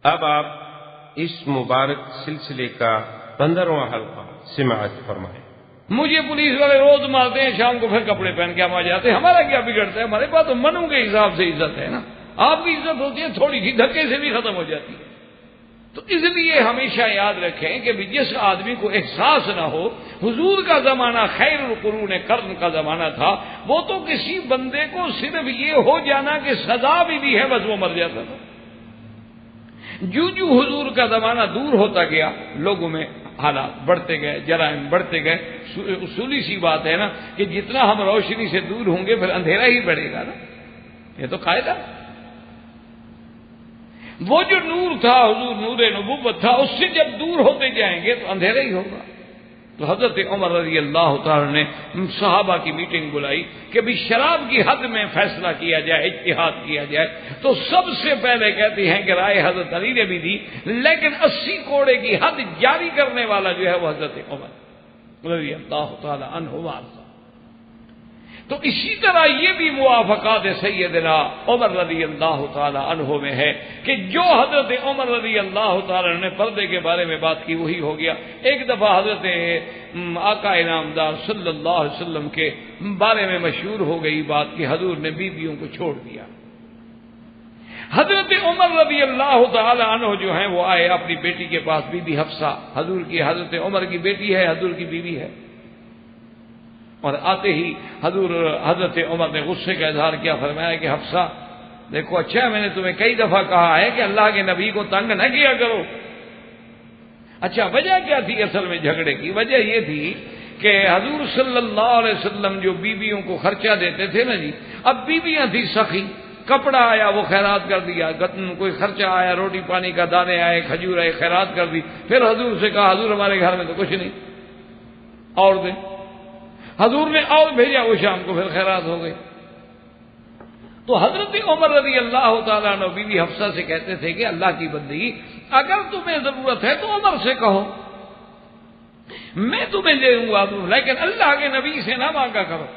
اب آپ اس مبارک سلسلے کا 15واں حلقہ سماعت فرمائیں۔ مجھے پولیس والے روز مارتے ہیں، شام کو پھر کپڑے پہن کے ہم آ جاتے ہیں، ہمارا کیا بگڑتا ہے؟ ہمارے پاس تو منوں کے حساب سے عزت ہے نا، آپ کی عزت ہوتی ہے تھوڑی سی دھکے سے بھی ختم ہو جاتی ہے۔ تو اس لیے ہمیشہ یاد رکھیں کہ جس آدمی کو احساس نہ ہو، حضور کا زمانہ خیر القرون قرن کا زمانہ تھا، وہ تو کسی بندے کو صرف یہ ہو جانا کہ سزا بھی دی ہے بس وہ مر جاتا تھا۔ جو حضور کا زمانہ دور ہوتا گیا، لوگوں میں حالات بڑھتے گئے، جرائم بڑھتے گئے۔ اصولی سی بات ہے نا کہ جتنا ہم روشنی سے دور ہوں گے پھر اندھیرا ہی بڑھے گا نا، یہ تو قاعدہ۔ وہ جو نور تھا، حضور نور نبوت تھا، اس سے جب دور ہوتے جائیں گے تو اندھیرا ہی ہوگا۔ تو حضرت عمر رضی اللہ تعالی نے صحابہ کی میٹنگ بلائی کہ بھی شراب کی حد میں فیصلہ کیا جائے، اجتہاد کیا جائے۔ تو سب سے پہلے کہتے ہیں کہ رائے حضرت علی نے بھی دی، لیکن 80 کوڑے کی حد جاری کرنے والا جو ہے وہ حضرت عمر رضی اللہ تعالی عنہ وارض۔ تو اسی طرح یہ بھی موافقات سیدنا عمر رضی اللہ تعالی عنہ میں ہے کہ جو حضرت عمر رضی اللہ تعالی عنہ نے پردے کے بارے میں بات کی وہی ہو گیا۔ ایک دفعہ حضرت آقا انعامدار صلی اللہ علیہ وسلم کے بارے میں مشہور ہو گئی بات کہ حضور نے بیویوں کو چھوڑ دیا۔ حضرت عمر رضی اللہ تعالی عنہ جو ہیں وہ آئے اپنی بیٹی کے پاس، بی بی حفصہ حضور کی، حضرت عمر کی بیٹی ہے، حضور کی بیوی ہے۔ اور آتے ہی حضرت عمر نے غصے کا اظہار کیا، فرمایا کہ حفصہ دیکھو، اچھا میں نے تمہیں کئی دفعہ کہا ہے کہ اللہ کے نبی کو تنگ نہ کیا کرو۔ اچھا وجہ کیا تھی اصل میں جھگڑے کی؟ وجہ یہ تھی کہ حضور صلی اللہ علیہ وسلم جو بیویوں کو خرچہ دیتے تھے نا جی، اب بیویاں تھی سخی، کپڑا آیا وہ خیرات کر دیا، کوئی خرچہ آیا، روٹی پانی کا دانے آئے، کھجور آئے، خیرات کر دی۔ پھر حضور سے کہا حضور ہمارے گھر میں تو کچھ نہیں، اور دیں۔ حضور نے اور بھیجا، وہ شام کو پھر خیرات ہو گئی۔ تو حضرت عمر رضی اللہ تعالیٰ عنہ بیوی حفصہ سے کہتے تھے کہ اللہ کی بندگی، اگر تمہیں ضرورت ہے تو عمر سے کہو، میں تمہیں دے دوں گا، لیکن اللہ کے نبی سے نہ مانگا کرو۔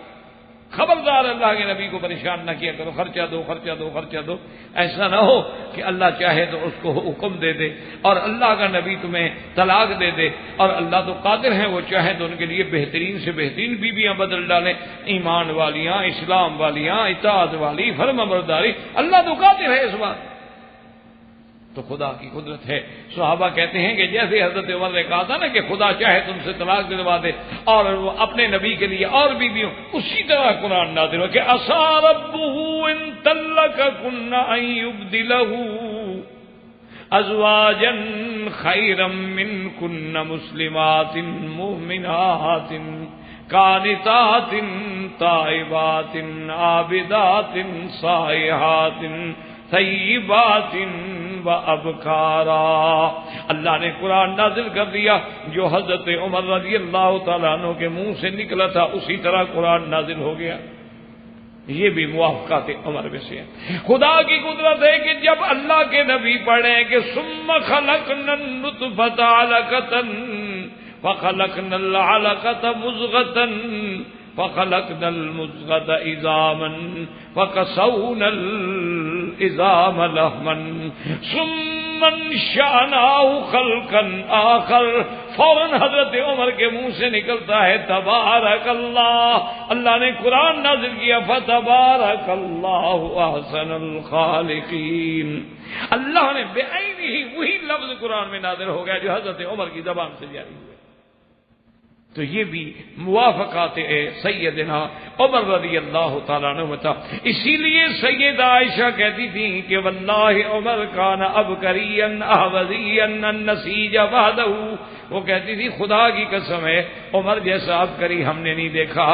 خبردار اللہ کے نبی کو پریشان نہ کیا کرو، خرچہ دو خرچہ دو خرچہ دو۔ ایسا نہ ہو کہ اللہ چاہے تو اس کو حکم دے دے اور اللہ کا نبی تمہیں طلاق دے دے، اور اللہ تو قادر ہے، وہ چاہے تو ان کے لیے بہترین سے بہترین بیویاں بدل ڈالیں، ایمان والیاں، اسلام والیاں، اطاعت والی، فرمانبرداری، اللہ تو قادر ہے اس بات۔ تو خدا کی قدرت ہے۔ صحابہ کہتے ہیں کہ جیسے حضرت عمر نے کہا تھا نا کہ خدا چاہے تم سے طلاق دلوا دے اور وہ اپنے نبی کے لیے اور بیویوں، اسی طرح قرآن نازل ہو کہ عسى ربه ان طلقكن ان يبدله ازواجا خيرا منكن مسلمات مؤمنات قانتات تائبات عابدات سائحات طیبات و ابکارا۔ اللہ نے قرآن نازل کر دیا، جو حضرت عمر رضی اللہ تعالیٰ عنہ کے منہ سے نکلا تھا اسی طرح قرآن نازل ہو گیا۔ یہ بھی موافقات عمر میں سے ہے۔ خدا کی قدرت ہے کہ جب اللہ کے نبی پڑھیں کہ ثم خلقنا النطفة علقة فخلقنا العلقة مضغة فخلقنا المضغة عظاما فكسونا العظام لحما ثم انشأناه خلقا آخر۔ فوراً حضرت عمر کے منہ سے نکلتا ہے تبارک اللہ، اللہ نے قرآن نازل کیا فتبارک اللہ احسن الخالقین۔ اللہ نے بعینہ ہی وہی لفظ قرآن میں نازل ہو گیا جو حضرت عمر کی زبان سے جاری ہوئے۔ تو یہ بھی موافقات سیدنا عمر رضی اللہ تعالیٰ عنہ تھا۔ اسی لیے سیدہ عائشہ کہتی تھیں کہ واللہ عمر کان ابکریا احوذیا النسیج وحدہ، وہ کہتی تھی خدا کی قسم ہے عمر جیسا عبقری ہم نے نہیں دیکھا،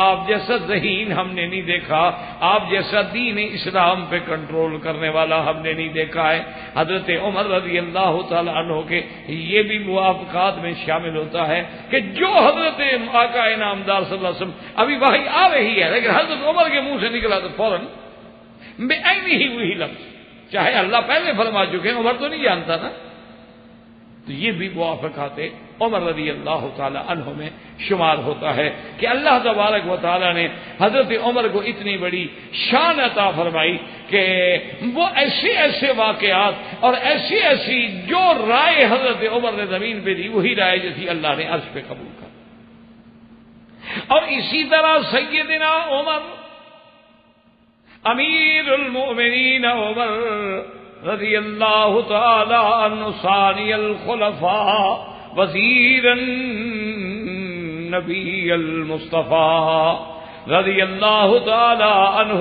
آپ جیسا ذہین ہم نے نہیں دیکھا، آپ جیسا دین اسلام پہ کنٹرول کرنے والا ہم نے نہیں دیکھا ہے۔ حضرت عمر رضی اللہ تعالیٰ عنہ کے یہ بھی موافقات میں شامل ہوتا ہے کہ جو حضرت آقا انعامدار صلی اللہ علیہ وسلم ابھی وحی آ رہی ہے لیکن حضرت عمر کے منہ سے نکلا تو فوراً بعینہ ہی وہی لفظ، چاہے اللہ پہلے فرما چکے، عمر تو نہیں جانتا نا، تو یہ بھی موافقات عمر رضی اللہ تعالی عنہ میں شمار ہوتا ہے کہ اللہ تبارک و تعالی نے حضرت عمر کو اتنی بڑی شان عطا فرمائی کہ وہ ایسے ایسے واقعات اور ایسی ایسی جو رائے حضرت عمر نے زمین پہ دی وہی رائے جو تھی اللہ نے عرش پہ قبول کر. اور اسی طرح سیدنا عمر امیر المؤمنین عمر رضی اللہ تعالی عنہ ثانی الخلفاء وزیر النبی المصطفیٰ رضی اللہ تعالی عنہ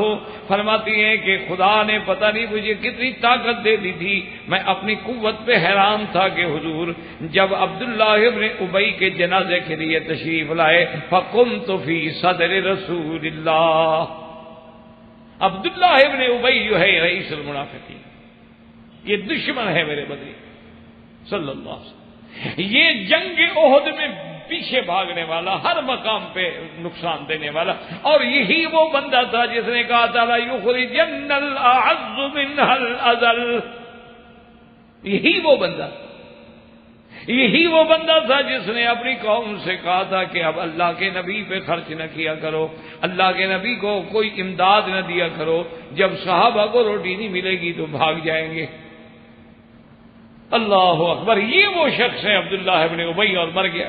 فرماتی ہیں کہ خدا نے پتہ نہیں مجھے کتنی طاقت دے دی تھی، میں اپنی قوت پہ حیران تھا کہ حضور جب عبداللہ ابن ابی کے جنازے کے لیے تشریف لائے فقمت فی صدر رسول اللہ. عبداللہ ابن ابی جو ہے رئیس المنافقین، یہ دشمن ہے میرے بدری صلی اللہ علیہ وسلم، یہ جنگ احد میں پیچھے بھاگنے والا، ہر مقام پہ نقصان دینے والا، اور یہی وہ بندہ تھا جس نے کہا تھا لا یخرجن الاعز منها الاذل. یہی وہ بندہ تھا جس نے اپنی قوم سے کہا تھا کہ اب اللہ کے نبی پہ خرچ نہ کیا کرو، اللہ کے نبی کو کوئی امداد نہ دیا کرو، جب صحابہ کو روٹی نہیں ملے گی تو بھاگ جائیں گے. اللہ اکبر، یہ وہ شخص ہے عبداللہ ابن ابی، اور مر گیا.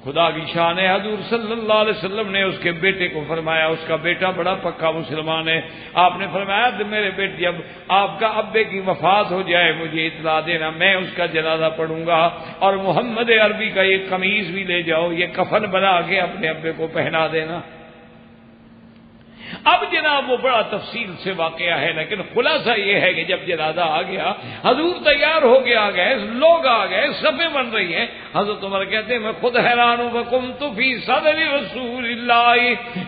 خدا کی شان ہے، حضور صلی اللہ علیہ وسلم نے اس کے بیٹے کو فرمایا، اس کا بیٹا بڑا پکا مسلمان ہے، آپ نے فرمایا میرے بیٹے جب آپ کا ابے کی وفات ہو جائے مجھے اطلاع دینا، میں اس کا جنازہ پڑھوں گا، اور محمد عربی کا یہ قمیض بھی لے جاؤ، یہ کفن بنا کے اپنے ابے کو پہنا دینا. اب جناب وہ بڑا تفصیل سے واقعہ ہے، لیکن خلاصہ یہ ہے کہ جب جنازہ آ گیا، حضور تیار ہو کے آ گئے، لوگ آ گئے، صفیں بن رہی ہیں. حضرت عمر کہتے ہیں میں خود حیران ہوں، وقمت فی صدر رسول اللہ،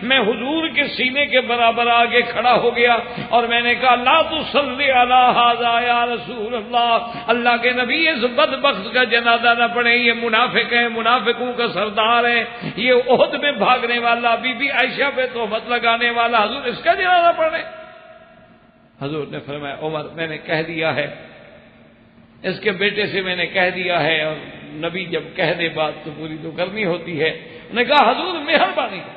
میں حضور کے سینے کے برابر آگے کھڑا ہو گیا اور میں نے کہا لا تصلی علی ھذا یا رسول اللہ، اللہ کے نبی اس بدبخت کا جنازہ نہ پڑھیں، یہ منافق ہے، منافقوں کا سردار ہے، یہ احد میں بھاگنے والا، بی بی عائشہ پہ تہمت لگانے والا، حضور اس کا جنازہ پڑھیں. حضور نے فرمایا عمر میں نے کہہ دیا ہے، اس کے بیٹے سے میں نے کہہ دیا ہے، اور نبی جب کہہ دے بات تو پوری تو کرنی ہوتی ہے. انہوں نے کہا حضور مہربانی کر.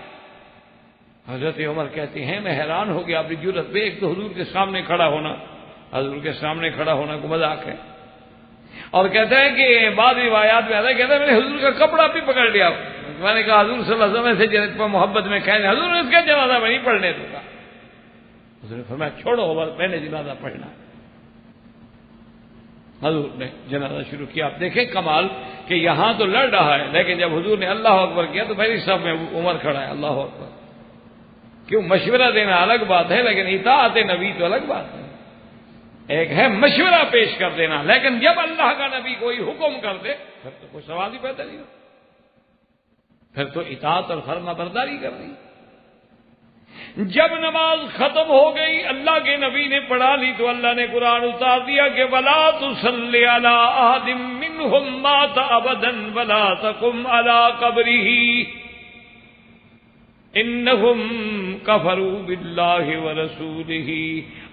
حضرت عمر کہتے ہیں میں حیران ہو گیا اپنی جرأت پہ، ایک تو حضور کے سامنے کھڑا ہونا، حضور کے سامنے کھڑا ہونا کو مذاق ہے، اور کہتا ہے کہ بعض روایات میں آتا ہے کہتا ہے میں نے حضور کا کپڑا بھی پکڑ لیا. میں نے کہا حضور صلی اللہ علیہ وسلم سے جنت پر محبت میں کہنے حضور نے اس کا جنازہ میں نہیں پڑھنے دوں گا. حضور نے فرمایا چھوڑو عمر میں نے جنازہ پڑھنا. حضور نے جنازہ شروع کیا. آپ دیکھیں کمال کہ یہاں تو لڑ رہا ہے، لیکن جب حضور نے اللہ اکبر کیا تو پہلی صف میں عمر کھڑا ہے. اللہ اکبر. کیوں مشورہ دینا الگ بات ہے، لیکن اطاعت نبی تو الگ بات ہے. ایک ہے مشورہ پیش کر دینا، لیکن جب اللہ کا نبی کوئی حکم کر دے پھر تو کوئی سوال ہی پیدا نہیں ہوتا، پھر تو اطاعت اور فرما برداری کرنی. جب نماز ختم ہو گئی اللہ کے نبی نے پڑھا لی تو اللہ نے قرآن اتار دیا کہ وَلَا تُصَلِّ عَلَىٰ أَحَدٍ مِّنْهُمْ مَاتَ أَبَدًا وَلَا تَقُمْ عَلَىٰ قَبْرِهِ إِنَّهُمْ كَفَرُوا بِاللَّهِ وَرَسُولِهِ.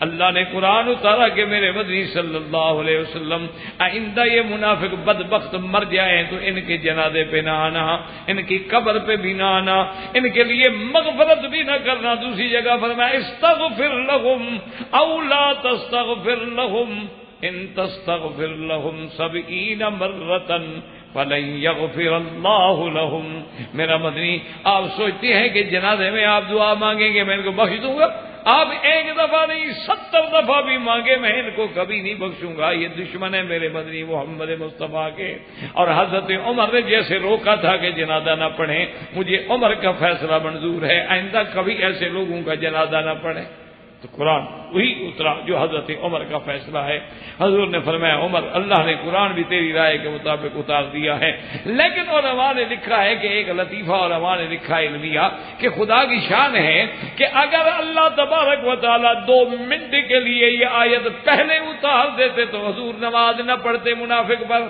اللہ نے قرآن اتارا کہ میرے مدنی صلی اللہ علیہ وسلم آئندہ یہ منافق بدبخت مر جائیں تو ان کے جنازے پہ نہ آنا، ان کی قبر پہ بھی نہ آنا، ان کے لیے مغفرت بھی نہ کرنا. دوسری جگہ فرمایا استغفر لهم او لا تستغفر لهم ان تستغفر لهم 70 مرة فلن يغفر اللہ لهم. میرا مدنی آپ سوچتے ہیں کہ جنازے میں آپ دعا مانگیں گے میں ان کو بخش دوں گا؟ آپ ایک دفعہ نہیں 70 دفعہ بھی مانگے میں ان کو کبھی نہیں بخشوں گا. یہ دشمن ہے میرے مدنی محمد مصطفیٰ کے. اور حضرت عمر نے جیسے روکا تھا کہ جنازہ نہ پڑھیں، مجھے عمر کا فیصلہ منظور ہے، آئندہ کبھی ایسے لوگوں کا جنازہ نہ پڑھیں. تو قرآن وہی اترا جو حضرت عمر کا فیصلہ ہے. حضور نے فرمایا عمر اللہ نے قرآن بھی تیری رائے کے مطابق اتار دیا ہے. لیکن علماء نے لکھا ہے کہ ایک لطیفہ علماء نے لکھا ہے علمیہ کہ خدا کی شان ہے کہ اگر اللہ تبارک و تعالیٰ 2 منٹ کے لیے یہ آیت پہلے اتار دیتے تو حضور نماز نہ پڑھتے منافق پر.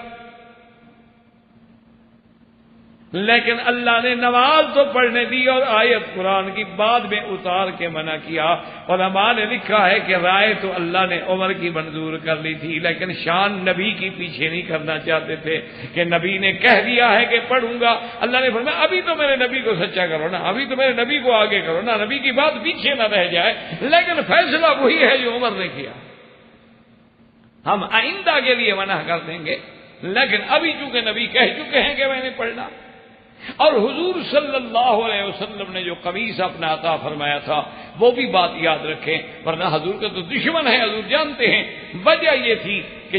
لیکن اللہ نے نماز تو پڑھنے دی اور آیت قرآن کی بعد میں اتار کے منع کیا۔ علماء نے لکھا ہے کہ رائے تو اللہ نے عمر کی منظور کر لی تھی، لیکن شان نبی کی پیچھے نہیں کرنا چاہتے تھے کہ نبی نے کہہ دیا ہے کہ پڑھوں گا۔ اللہ نے فرمایا ابھی تو میرے نبی کو سچا کرو نا، ابھی تو میرے نبی کو آگے کرو نا، نبی کی بات پیچھے نہ رہ جائے، لیکن فیصلہ وہی ہے جو عمر نے کیا۔ ہم آئندہ کے لیے منع کر دیں گے، لیکن ابھی چونکہ نبی کہہ چکے ہیں کہ میں نے پڑھنا۔ اور حضور صلی اللہ علیہ وسلم نے جو قمیص اپنا عطا فرمایا تھا وہ بھی بات یاد رکھیں، ورنہ حضور کا تو دشمن ہے، حضور جانتے ہیں۔ وجہ یہ تھی کہ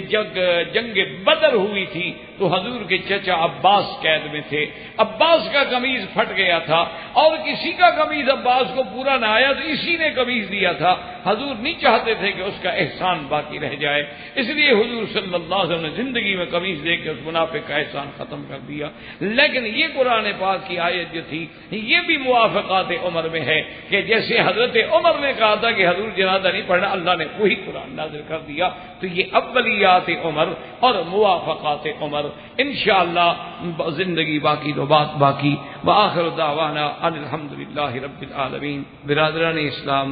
جنگ بدر ہوئی تھی تو حضور کے چچا عباس قید میں تھے، عباس کا قمیض پھٹ گیا تھا اور کسی کا قمیض عباس کو پورا نہ آیا تو اسی نے قمیض دیا تھا۔ حضور نہیں چاہتے تھے کہ اس کا احسان باقی رہ جائے، اس لیے حضور صلی اللہ علیہ وسلم نے زندگی میں قمیض دے کے اس منافق کا احسان ختم کر دیا۔ لیکن یہ قرآن پاک کی آیت جو تھی یہ بھی موافقات عمر میں ہے کہ جیسے حضرت عمر نے کہا تھا کہ حضور جنازہ نہیں پڑھنا، اللہ نے وہی قرآن نازل کر دیا۔ تو یہ اولیات عمر اور موافقات عمر، انشاءاللہ زندگی باقی تو بات باقی۔ وآخر دعوانا ان الحمدللہ رب العالمین۔ برادران اسلام،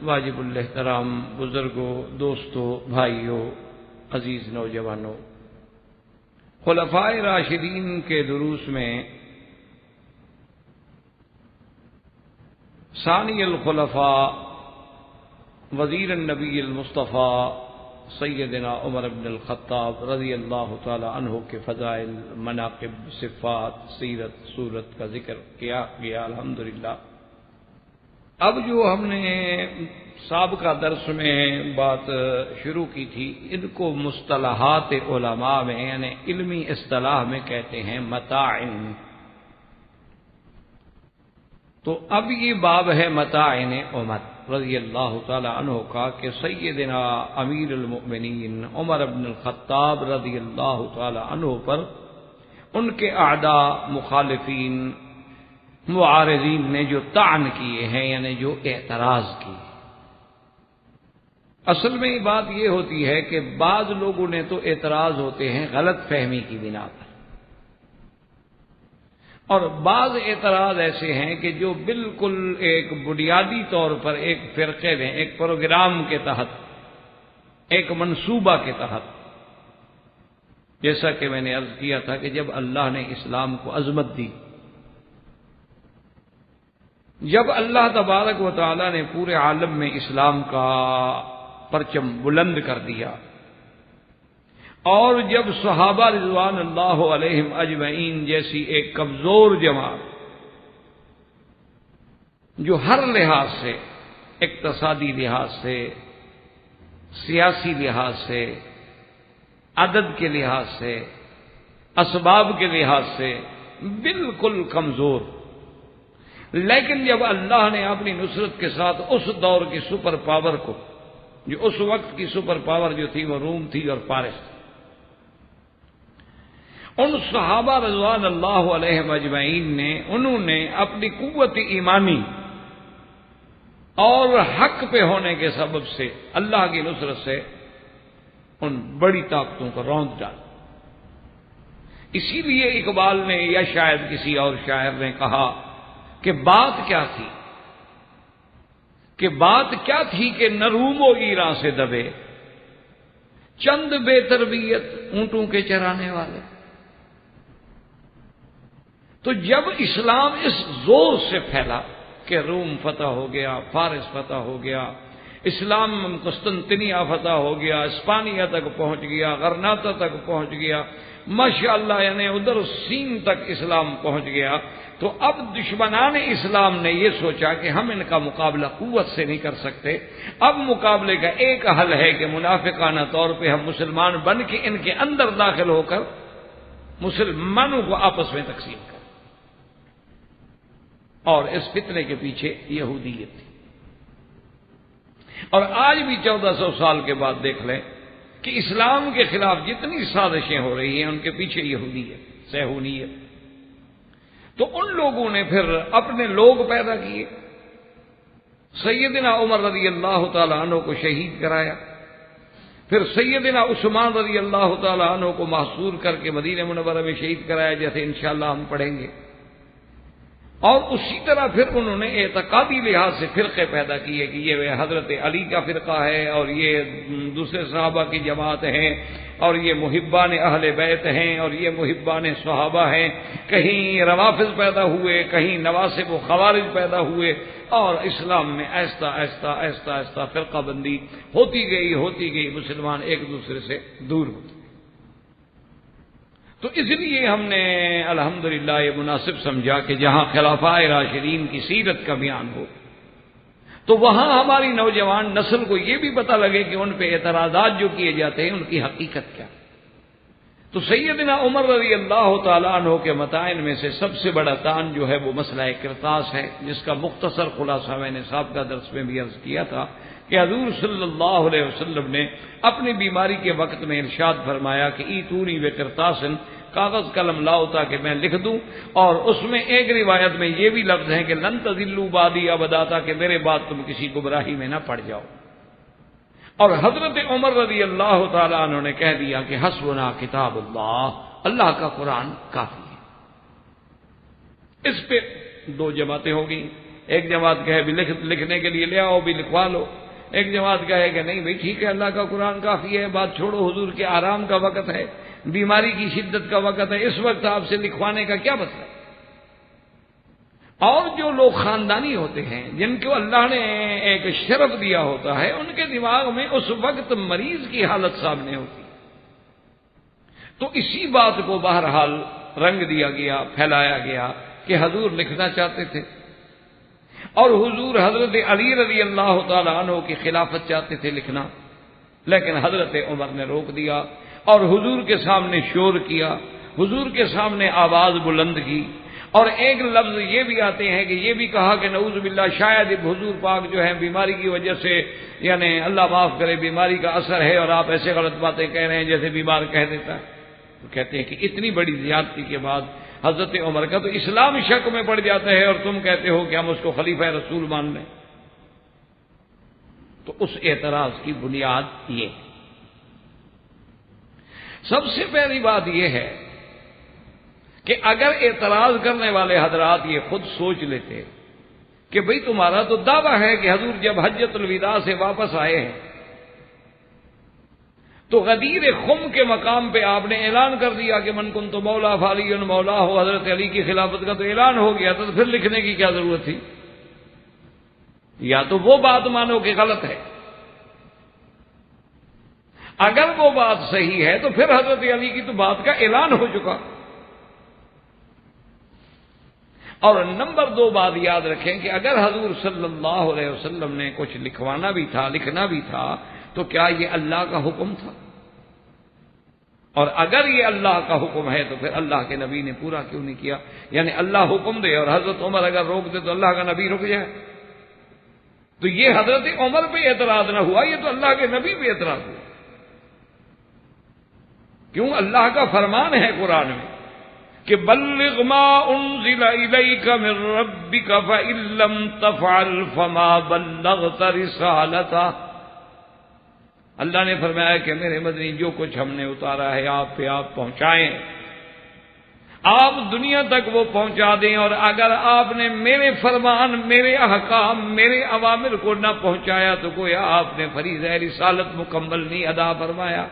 واجب الاحترام بزرگوں، دوستوں، بھائیوں، عزیز نوجوانوں، خلفائے راشدین کے دروس میں ثانی الخلفاء وزیر النبی المصطفیٰ سیدنا عمر بن الخطاب رضی اللہ تعالی عنہ کے فضائل، مناقب، صفات، سیرت، صورت کا ذکر کیا گیا الحمدللہ۔ اب جو ہم نے سابقہ درس میں بات شروع کی تھی، ان کو مصطلحات علماء میں یعنی علمی اصطلاح میں کہتے ہیں متاعن۔ تو اب یہ باب ہے متاعن عمر رضی اللہ تعالی عنہ کا کہ سیدنا امیر المؤمنین عمر بن الخطاب رضی اللہ تعالی عنہ پر ان کے اعداء، مخالفین، معارضین نے جو طعن کیے ہیں یعنی جو اعتراض کیے۔ اصل میں بات یہ ہوتی ہے کہ بعض لوگوں نے تو اعتراض ہوتے ہیں غلط فہمی کی بنا پر، اور بعض اعتراض ایسے ہیں کہ جو بالکل ایک بنیادی طور پر ایک فرقے میں، ایک پروگرام کے تحت، ایک منصوبہ کے تحت، جیسا کہ میں نے عرض کیا تھا کہ جب اللہ نے اسلام کو عظمت دی، جب اللہ تبارک و تعالی نے پورے عالم میں اسلام کا پرچم بلند کر دیا، اور جب صحابہ رضوان اللہ علیہم اجمعین جیسی ایک کمزور جماعت جو ہر لحاظ سے، اقتصادی لحاظ سے، سیاسی لحاظ سے، عدد کے لحاظ سے، اسباب کے لحاظ سے بالکل کمزور، لیکن جب اللہ نے اپنی نصرت کے ساتھ اس دور کی سپر پاور کو، جو اس وقت کی سپر پاور جو تھی وہ روم تھی اور فارس تھی، ان صحابہ رضوان اللہ علیہ مجمعین نے، انہوں نے اپنی قوت ایمانی اور حق پہ ہونے کے سبب سے اللہ کی نصرت سے ان بڑی طاقتوں کو روند ڈالا۔ اسی لیے اقبال نے یا شاید کسی اور شاعر نے کہا کہ بات کیا تھی، کہ نہ روم و ایران سے دبے چند بے تربیت اونٹوں کے چرانے والے۔ تو جب اسلام اس زور سے پھیلا کہ روم فتح ہو گیا، فارس فتح ہو گیا، اسلام قسطنطنیہ فتح ہو گیا، اسپانیہ تک پہنچ گیا، غرناطہ تک پہنچ گیا، ماشاءاللہ یعنی ادھر سین تک اسلام پہنچ گیا، تو اب دشمنان اسلام نے یہ سوچا کہ ہم ان کا مقابلہ قوت سے نہیں کر سکتے، اب مقابلے کا ایک حل ہے کہ منافقانہ طور پہ ہم مسلمان بن کے ان کے اندر داخل ہو کر مسلمانوں کو آپس میں تقسیم کریں۔ اور اس فتنے کے پیچھے یہودیت تھی، اور آج بھی 1400 سال کے بعد دیکھ لیں کہ اسلام کے خلاف جتنی سازشیں ہو رہی ہیں ان کے پیچھے یہودیت، صہیونیت۔ تو ان لوگوں نے پھر اپنے لوگ پیدا کیے، سیدنا عمر رضی اللہ تعالی عنہ کو شہید کرایا، پھر سیدنا عثمان رضی اللہ تعالیٰ عنہ کو محصور کر کے مدینہ منورہ میں شہید کرایا، جیسے انشاءاللہ ہم پڑھیں گے۔ اور اسی طرح پھر انہوں نے اعتقادی لحاظ سے فرقے پیدا کیے کہ یہ حضرت علی کا فرقہ ہے، اور یہ دوسرے صحابہ کی جماعت ہیں، اور یہ محبان اہل بیت ہیں، اور یہ محبان صحابہ ہیں۔ کہیں روافض پیدا ہوئے، کہیں نواسب و خوارج پیدا ہوئے، اور اسلام میں آہستہ آہستہ آہستہ آہستہ فرقہ بندی ہوتی گئی، مسلمان ایک دوسرے سے دور ہوتے۔ تو اس لیے ہم نے الحمدللہ یہ مناسب سمجھا کہ جہاں خلفائے راشدین کی سیرت کا بیان ہو تو وہاں ہماری نوجوان نسل کو یہ بھی پتہ لگے کہ ان پہ اعتراضات جو کیے جاتے ہیں ان کی حقیقت کیا۔ تو سیدنا عمر رضی اللہ تعالیٰ عنہ کے متائن میں سے سب سے بڑا تان جو ہے وہ مسئلہ قرطاس ہے، جس کا مختصر خلاصہ میں نے سابقہ درس میں بھی عرض کیا تھا کہ حضور صلی اللہ علیہ وسلم نے اپنی بیماری کے وقت میں ارشاد فرمایا کہ ایتونی بقرطاسن، کاغذ قلم لاؤ تاکہ میں لکھ دوں، اور اس میں ایک روایت میں یہ بھی لفظ ہے کہ لن تضلوا بعدی ابدا، تاکہ میرے بعد تم کسی گمراہی میں نہ پڑ جاؤ۔ اور حضرت عمر رضی اللہ تعالیٰ عنہ نے کہہ دیا کہ حسبنا کتاب اللہ، اللہ کا قرآن کافی ہے۔ اس پہ دو جماعتیں ہو گئی، ایک جماعت کہے بھی لکھنے کے لیے لے آؤ، بھی لکھوا لو، ایک جماعت کہے کہ نہیں بھائی ٹھیک ہے اللہ کا قرآن کافی ہے، بات چھوڑو، حضور کے آرام کا وقت ہے، بیماری کی شدت کا وقت ہے، اس وقت آپ سے لکھوانے کا کیا مطلب۔ اور جو لوگ خاندانی ہوتے ہیں، جن کو اللہ نے ایک شرف دیا ہوتا ہے، ان کے دماغ میں اس وقت مریض کی حالت سامنے ہوتی، تو اسی بات کو بہرحال رنگ دیا گیا، پھیلایا گیا کہ حضور لکھنا چاہتے تھے، اور حضور حضرت علی رضی اللہ تعالی عنہ کی خلافت چاہتے تھے لکھنا، لیکن حضرت عمر نے روک دیا، اور حضور کے سامنے شور کیا، حضور کے سامنے آواز بلند کی۔ اور ایک لفظ یہ بھی آتے ہیں کہ یہ بھی کہا کہ نعوذ باللہ شاید حضور پاک جو ہے بیماری کی وجہ سے، یعنی اللہ معاف کرے بیماری کا اثر ہے، اور آپ ایسے غلط باتیں کہہ رہے ہیں جیسے بیمار کہہ دیتا ہے۔ تو کہتے ہیں کہ اتنی بڑی زیادتی کے بعد حضرت عمر کا تو اسلام شک میں پڑ جاتا ہے، اور تم کہتے ہو کہ ہم اس کو خلیفہ رسول مان لیں۔ تو اس اعتراض کی بنیاد یہ ہے۔ سب سے پہلی بات یہ ہے کہ اگر اعتراض کرنے والے حضرات یہ خود سوچ لیتے کہ بھئی تمہارا تو دعویٰ ہے کہ حضور جب حجۃ الوداع سے واپس آئے ہیں تو غدیر خم کے مقام پہ آپ نے اعلان کر دیا کہ من کنت مولا فعلی مولا ہو، حضرت علی کی خلافت کا تو اعلان ہو گیا، تو پھر لکھنے کی کیا ضرورت تھی؟ یا تو وہ بات مانو کہ غلط ہے، اگر وہ بات صحیح ہے تو پھر حضرت علی کی تو بات کا اعلان ہو چکا۔ اور نمبر دو بات یاد رکھیں کہ اگر حضور صلی اللہ علیہ وسلم نے کچھ لکھوانا بھی تھا، لکھنا بھی تھا، تو کیا یہ اللہ کا حکم تھا؟ اور اگر یہ اللہ کا حکم ہے تو پھر اللہ کے نبی نے پورا کیوں نہیں کیا؟ یعنی اللہ حکم دے اور حضرت عمر اگر روک دے تو اللہ کا نبی رک جائے، تو یہ حضرت عمر پہ اعتراض نہ ہوا، یہ تو اللہ کے نبی پہ اعتراض ہوا۔ کیوں؟ اللہ کا فرمان ہے قرآن میں کہ بلغ ما انزل الیک من ربک فإن لم تفعل فما بلغت رسالتہ۔ اللہ نے فرمایا کہ میرے مدنی جو کچھ ہم نے اتارا ہے آپ پہ آپ پہنچائیں، آپ دنیا تک وہ پہنچا دیں، اور اگر آپ نے میرے فرمان، میرے احکام، میرے اوامر کو نہ پہنچایا تو گویا آپ نے فریضہ رسالت مکمل نہیں ادا فرمایا۔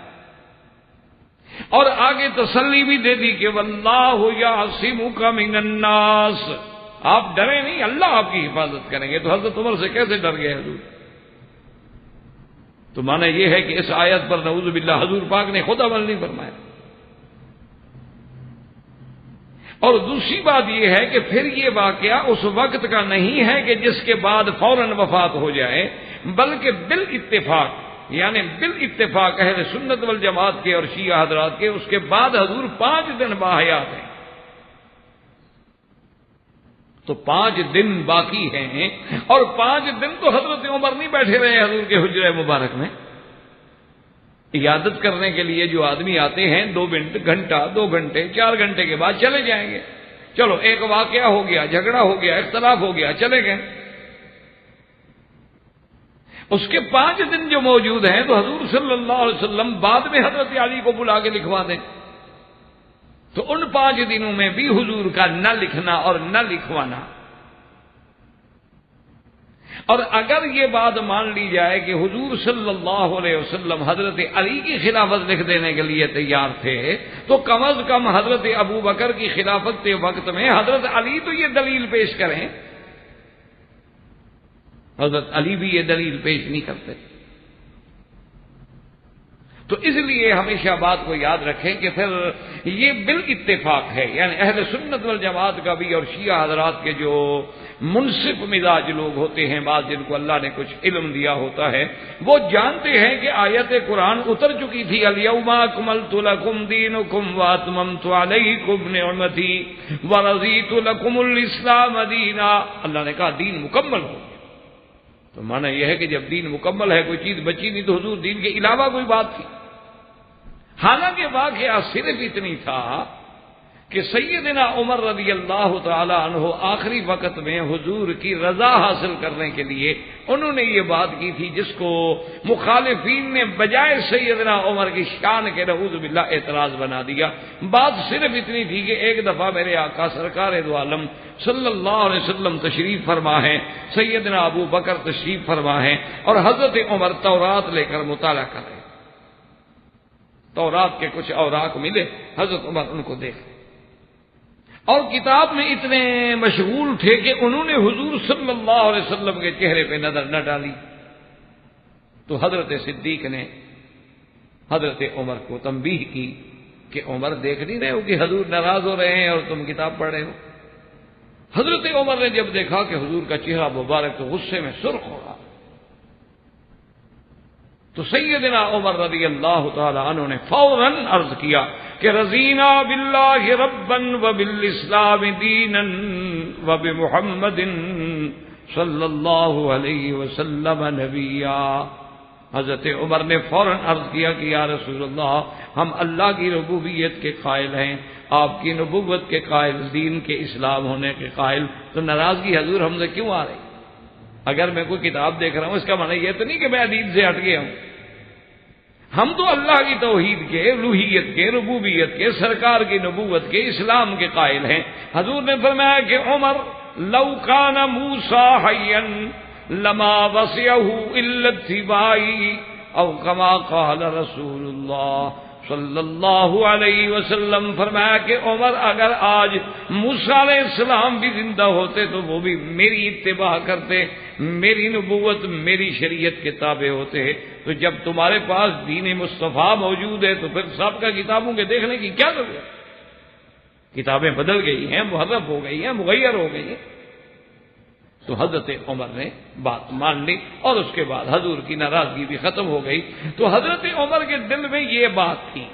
اور آگے تسلی بھی دے دی کہ واللہ یعصمک من الناس، آپ ڈرے نہیں، اللہ آپ کی حفاظت کریں گے۔ تو حضرت عمر سے کیسے ڈر گئے حضور؟ تو معنی یہ ہے کہ اس آیت پر نعوذ باللہ حضور پاک نے خود عمل نہیں فرمایا۔ اور دوسری بات یہ ہے کہ پھر یہ واقعہ اس وقت کا نہیں ہے کہ جس کے بعد فوراً وفات ہو جائے، بلکہ بالاتفاق، یعنی بالاتفاق اہل سنت والجماعت کے اور شیعہ حضرات کے، اس کے بعد حضور 5 دن باحیات ہیں۔ تو 5 دن باقی ہیں، اور 5 دن تو حضرت عمر نہیں بیٹھے رہے حضور کے حجرہ مبارک میں۔ عیادت کرنے کے لیے جو آدمی آتے ہیں 2 گھنٹہ 2 گھنٹے 4 گھنٹے کے بعد چلے جائیں گے، چلو ایک واقعہ ہو گیا، جھگڑا ہو گیا، اختلاف ہو گیا، چلے گئے۔ اس کے 5 دن جو موجود ہیں تو حضور صلی اللہ علیہ وسلم بعد میں حضرت علی کو بلا کے لکھوا دیں، تو ان 5 دنوں میں بھی حضور کا نہ لکھنا اور نہ لکھوانا. اور اگر یہ بات مان لی جائے کہ حضور صلی اللہ علیہ وسلم حضرت علی کی خلافت لکھ دینے کے لیے تیار تھے، تو کم از کم حضرت ابو بکر کی خلافت کے وقت میں حضرت علی تو یہ دلیل پیش کریں. حضرت علی بھی یہ دلیل پیش نہیں کرتے. تو اس لیے ہمیشہ بات کو یاد رکھیں کہ پھر یہ بالاتفاق ہے، یعنی اہل سنت والجماعت کا بھی اور شیعہ حضرات کے جو منصف مزاج لوگ ہوتے ہیں، بعض جن کو اللہ نے کچھ علم دیا ہوتا ہے، وہ جانتے ہیں کہ آیت قرآن اتر چکی تھی، الیوم اکملت لکم دینکم واتممت علیکم نعمتی ورضیت لکم الاسلام دینا. اللہ نے کہا دین مکمل ہو. تو معنی یہ ہے کہ جب دین مکمل ہے، کوئی چیز بچی نہیں، تو حضور دین کے علاوہ کوئی بات تھی. حالانکہ واقعہ صرف اتنی تھا کہ سیدنا عمر رضی اللہ تعالی عنہ آخری وقت میں حضور کی رضا حاصل کرنے کے لیے انہوں نے یہ بات کی تھی جس کو مخالفین نے بجائے سیدنا عمر کی شان کے نعوذ باللہ اعتراض بنا دیا. بات صرف اتنی تھی کہ ایک دفعہ میرے آقا سرکار دو عالم صلی اللہ علیہ وسلم تشریف فرما ہے، سیدنا ابو بکر تشریف فرما ہے، اور حضرت عمر تورات لے کر مطالعہ کر رہے. تورات کے کچھ اوراق ملے، حضرت عمر ان کو دیکھ، اور کتاب میں اتنے مشغول تھے کہ انہوں نے حضور صلی اللہ علیہ وسلم کے چہرے پہ نظر نہ ڈالی. تو حضرت صدیق نے حضرت عمر کو تنبیہ کی کہ عمر دیکھ نہیں رہے ہو کہ حضور ناراض ہو رہے ہیں اور تم کتاب پڑھ رہے ہو. حضرت عمر نے جب دیکھا کہ حضور کا چہرہ مبارک تو غصے میں سرخ ہو رہا، تو سیدنا عمر رضی اللہ تعالی عنہ نے فوراً عرض کیا کہ رضینا باللہ ربا وبالاسلام دینا وبمحمد صلی اللہ علیہ وسلم نبیا. حضرت عمر نے فوراً عرض کیا کہ یا رسول اللہ، ہم اللہ کی ربوبیت کے قائل ہیں، آپ کی نبوت کے قائل، دین کے اسلام ہونے کے قائل، تو ناراضگی حضور ہم سے کیوں آ رہی؟ اگر میں کوئی کتاب دیکھ رہا ہوں اس کا معنی یہ تو نہیں کہ میں حدیث سے ہٹ گیا ہوں. ہم تو اللہ کی توحید کے، الوہیت کے، ربوبیت کے، سرکار کی نبوت کے، اسلام کے قائل ہیں. حضور نے فرمایا کہ عمر لو کان موسیٰ حیا لما وسعہ الا اتباعی او کما قال رسول اللہ صلی اللہ علیہ وسلم. فرمایا کہ عمر اگر آج موسیٰ علیہ السلام بھی زندہ ہوتے تو وہ بھی میری اتباع کرتے، میری نبوت، میری شریعت کے تابع ہوتے. تو جب تمہارے پاس دین مصطفیٰ موجود ہے تو پھر سابقہ کتابوں کے دیکھنے کی کیا ضرورت؟ کتابیں بدل گئی ہیں، محرف ہو گئی ہیں، مغیر ہو گئی ہیں. تو حضرت عمر نے بات مان لی اور اس کے بعد حضور کی ناراضگی بھی ختم ہو گئی. تو حضرت عمر کے دل میں یہ بات تھی.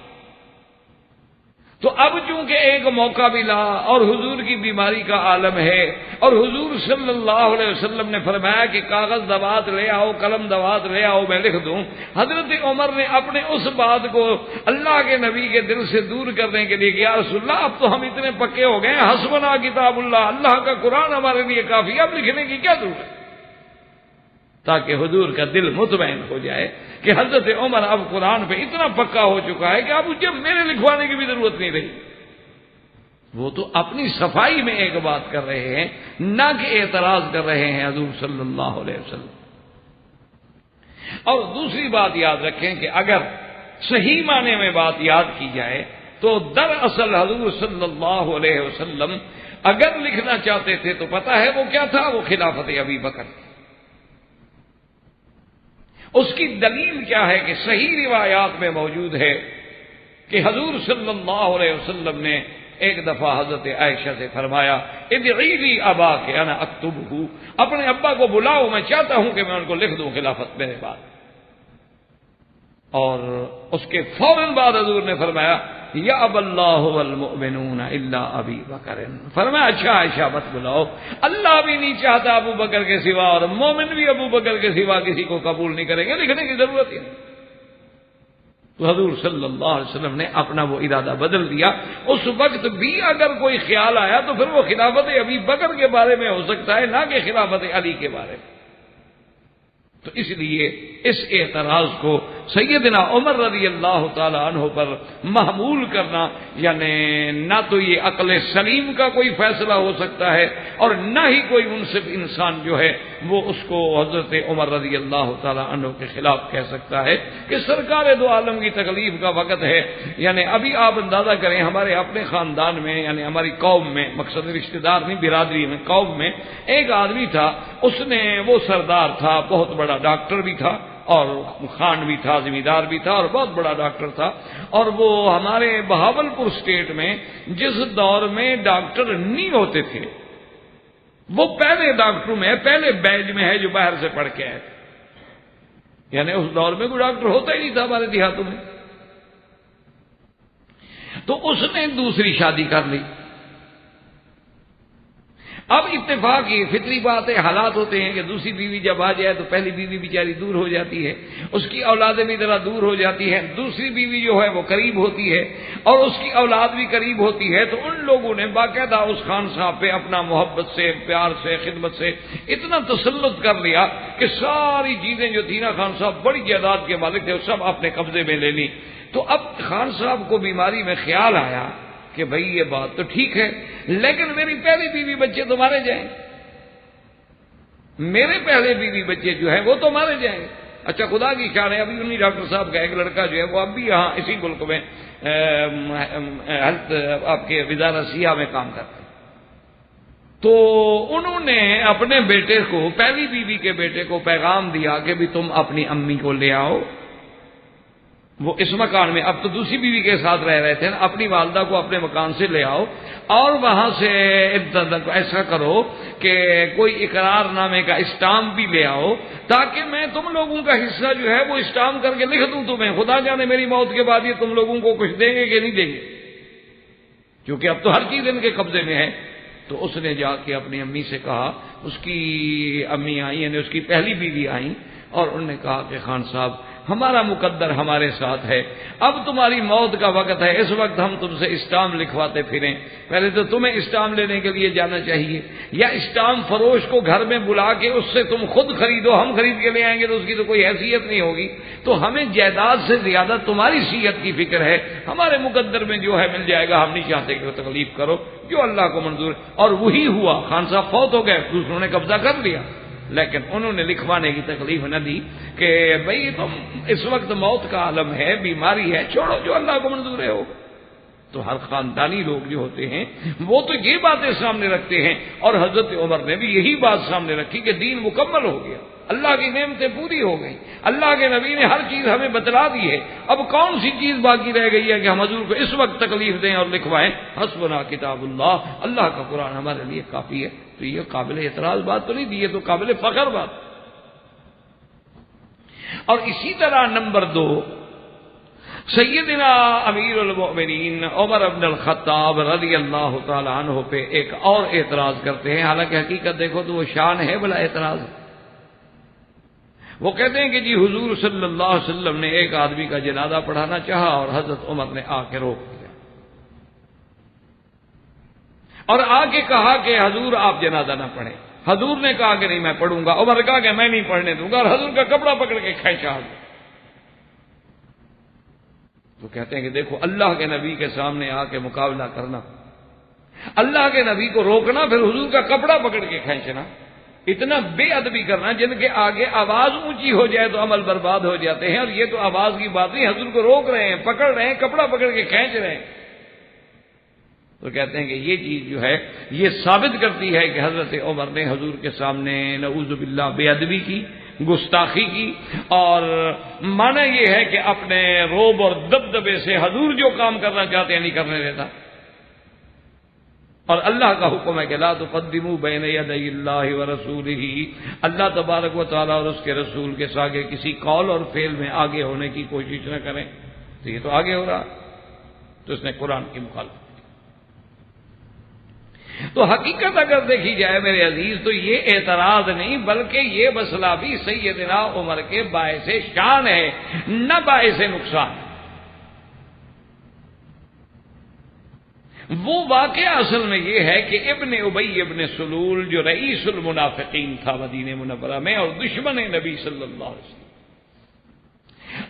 تو اب چونکہ ایک موقع ملا اور حضور کی بیماری کا عالم ہے، اور حضور صلی اللہ علیہ وسلم نے فرمایا کہ کاغذ دوات لے آؤ، قلم دوات لے آؤ، میں لکھ دوں. حضرت عمر نے اپنے اس بات کو اللہ کے نبی کے دل سے دور کرنے کے لیے کہ یا رسول اللہ، اب تو ہم اتنے پکے ہو گئے، حسبنا کتاب اللہ، اللہ کا قرآن ہمارے لیے کافی، اب لکھنے کی کیا ضرورت ہے؟ تاکہ حضور کا دل مطمئن ہو جائے کہ حضرت عمر اب قرآن پہ اتنا پکا ہو چکا ہے کہ اب مجھے میرے لکھوانے کی بھی ضرورت نہیں رہی. وہ تو اپنی صفائی میں ایک بات کر رہے ہیں، نہ کہ اعتراض کر رہے ہیں حضور صلی اللہ علیہ وسلم. اور دوسری بات یاد رکھیں کہ اگر صحیح معنی میں بات یاد کی جائے تو دراصل حضور صلی اللہ علیہ وسلم اگر لکھنا چاہتے تھے تو پتہ ہے وہ کیا تھا؟ وہ خلافت ابی بکر. اس کی دلیل کیا ہے کہ صحیح روایات میں موجود ہے کہ حضور صلی اللہ علیہ وسلم نے ایک دفعہ حضرت عائشہ سے فرمایا ادعی لی اباک انا اکتبہ، اپنے ابا کو بلاؤ، میں چاہتا ہوں کہ میں ان کو لکھ دوں خلافت میرے بعد. اور اس کے فوراً بعد حضور نے فرمایا یا اب اللہ والمؤمنون الا ابی بکر. فرمایا اچھا عائشہ مت بلاؤ، اللہ بھی نہیں چاہتا ابو بکر کے سوا، اور مومن بھی ابو بکر کے سوا کسی کو قبول نہیں کریں گے، لکھنے کی ضرورت ہی نہیں. تو حضور صلی اللہ علیہ وسلم نے اپنا وہ ارادہ بدل دیا. اس وقت بھی اگر کوئی خیال آیا تو پھر وہ خلافت ابی بکر کے بارے میں ہو سکتا ہے، نہ کہ خلافت علی کے بارے میں. تو اس لیے اس اعتراض کو سیدنا عمر رضی اللہ تعالی عنہ پر محمول کرنا یعنی نہ تو یہ عقل سلیم کا کوئی فیصلہ ہو سکتا ہے اور نہ ہی کوئی منصف انسان جو ہے وہ اس کو حضرت عمر رضی اللہ تعالی عنہ کے خلاف کہہ سکتا ہے کہ سرکار دو عالم کی تکلیف کا وقت ہے. یعنی ابھی آپ اندازہ کریں ہمارے اپنے خاندان میں یعنی ہماری قوم میں، مقصد رشتہ دار نہیں برادری میں، قوم میں ایک آدمی تھا، اس نے وہ سردار تھا، بہت بڑا ڈاکٹر بھی تھا اور خان بھی تھا، زمیندار بھی تھا اور بہت بڑا ڈاکٹر تھا. اور وہ ہمارے بہاولپور اسٹیٹ میں جس دور میں ڈاکٹر نہیں ہوتے تھے وہ پہلے ڈاکٹروں میں پہلے بیچ میں ہے جو باہر سے پڑھ کے آئے تھے. یعنی اس دور میں کوئی ڈاکٹر ہوتا ہی نہیں تھا ہمارے دیہاتوں میں. تو اس نے دوسری شادی کر لی. اب اتفاق یہ فطری بات ہے، حالات ہوتے ہیں کہ دوسری بیوی جب آ جائے تو پہلی بیوی بیچاری دور ہو جاتی ہے، اس کی اولادیں بھی ذرا دور ہو جاتی ہیں، دوسری بیوی جو ہے وہ قریب ہوتی ہے اور اس کی اولاد بھی قریب ہوتی ہے. تو ان لوگوں نے باقاعدہ اس خان صاحب پہ اپنا محبت سے، پیار سے، خدمت سے اتنا تسلط کر لیا کہ ساری چیزیں جو تھی نا، خان صاحب بڑی جائیداد کے مالک تھے، سب اپنے قبضے میں لے لی. تو اب خان صاحب کو بیماری میں خیال آیا کہ بھئی یہ بات تو ٹھیک ہے لیکن میری پہلی بیوی بچے تو مارے جائیں، میرے پہلے بیوی بچے جو ہیں وہ تو مارے جائیں. اچھا خدا کی شان ہے ابھی انہی ڈاکٹر صاحب کا ایک لڑکا جو ہے وہ اب بھی یہاں اسی ملک میں ہیلتھ آپ کے وزارت سیاہ میں کام کرتے ہیں. تو انہوں نے اپنے بیٹے کو، پہلی بیوی کے بیٹے کو پیغام دیا کہ بھی تم اپنی امی کو لے آؤ. وہ اس مکان میں اب تو دوسری بیوی کے ساتھ رہ رہے تھے نا، اپنی والدہ کو اپنے مکان سے لے آؤ اور وہاں سے ایسا کرو کہ کوئی اقرار نامے کا اسٹامپ بھی لے آؤ تاکہ میں تم لوگوں کا حصہ جو ہے وہ اسٹامپ کر کے لکھ دوں تمہیں. خدا جانے میری موت کے بعد یہ تم لوگوں کو کچھ دیں گے کہ نہیں دیں گے، کیونکہ اب تو ہر چیز ان کے قبضے میں ہے. تو اس نے جا کے اپنی امی سے کہا، اس کی امی آئی یعنی اس کی پہلی بیوی آئی اور انہوں نے کہا کہ خان صاحب ہمارا مقدر ہمارے ساتھ ہے، اب تمہاری موت کا وقت ہے، اس وقت ہم تم سے اسٹامپ لکھواتے پھریں. پہلے تو تمہیں اسٹامپ لینے کے لیے جانا چاہیے یا اسٹامپ فروش کو گھر میں بلا کے اس سے تم خود خریدو، ہم خرید کے لے آئیں گے تو اس کی تو کوئی حیثیت نہیں ہوگی. تو ہمیں جائیداد سے زیادہ تمہاری صحت کی فکر ہے، ہمارے مقدر میں جو ہے مل جائے گا، ہم نہیں چاہتے کہ وہ تکلیف کرو، جو اللہ کو منظور. اور وہی ہوا، خان صاحب فوت ہو گئے، دوسروں نے قبضہ کر لیا لیکن انہوں نے لکھوانے کی تکلیف نہ دی کہ بھئی تم اس وقت موت کا عالم ہے، بیماری ہے، چھوڑو جو اللہ کو منظور ہے ہو. تو ہر خاندانی لوگ جو ہوتے ہیں وہ تو یہ باتیں سامنے رکھتے ہیں اور حضرت عمر نے بھی یہی بات سامنے رکھی کہ دین مکمل ہو گیا، اللہ کی نعمتیں پوری ہو گئی، اللہ کے نبی نے ہر چیز ہمیں بتلا دی ہے، اب کون سی چیز باقی رہ گئی ہے کہ ہم حضور کو اس وقت تکلیف دیں اور لکھوائیں. حسبنا کتاب اللہ، اللہ کا قرآن ہمارے لیے کافی ہے. تو یہ قابل اعتراض بات تو نہیں دی، یہ تو قابل فخر بات. اور اسی طرح نمبر 2، سیدنا امیر المؤمنین عمر بن الخطاب رضی اللہ تعالی عنہ پہ ایک اور اعتراض کرتے ہیں، حالانکہ حقیقت دیکھو تو وہ شان ہے بلا اعتراض ہے. وہ کہتے ہیں کہ جی حضور صلی اللہ علیہ وسلم نے ایک آدمی کا جنازہ پڑھانا چاہا اور حضرت عمر نے آ کے روک دیا اور آ کے کہا کہ حضور آپ جنازہ نہ پڑھیں. حضور نے کہا کہ نہیں میں پڑھوں گا، عمر نے کہا کہ میں نہیں پڑھنے دوں گا اور حضور کا کپڑا پکڑ کے کھینچا. تو کہتے ہیں کہ دیکھو اللہ کے نبی کے سامنے آ کے مقابلہ کرنا، اللہ کے نبی کو روکنا، پھر حضور کا کپڑا پکڑ کے کھینچنا، اتنا بے ادبی کرنا. جن کے آگے آواز اونچی ہو جائے تو عمل برباد ہو جاتے ہیں، اور یہ تو آواز کی بات نہیں، حضور کو روک رہے ہیں، پکڑ رہے ہیں، کپڑا پکڑ کے کھینچ رہے ہیں. تو کہتے ہیں کہ یہ چیز جو ہے یہ ثابت کرتی ہے کہ حضرت عمر نے حضور کے سامنے نعوذ باللہ بے ادبی کی، گستاخی کی، اور معنی یہ ہے کہ اپنے روب اور دبدبے سے حضور جو کام کرنا چاہتے ہیں نہیں کرنے دیتا. اور اللہ کا حکم ہے کہ لا تقدموا بین یدی اللہ ورسولہ، اللہ تبارک و تعالیٰ اور اس کے رسول کے آگے کسی قول اور فعل میں آگے ہونے کی کوشش نہ کریں. تو یہ تو آگے ہو رہا، تو اس نے قرآن کی مخالفت. تو حقیقت اگر دیکھی جائے میرے عزیز تو یہ اعتراض نہیں بلکہ یہ مسئلہ بھی سیدنا عمر کے باعث شان ہے، نہ باعث نقصان. وہ واقعہ اصل میں یہ ہے کہ ابن ابی ابن سلول جو رئیس المنافقین تھا مدینہ منورہ میں اور دشمن نبی صلی اللہ علیہ وسلم،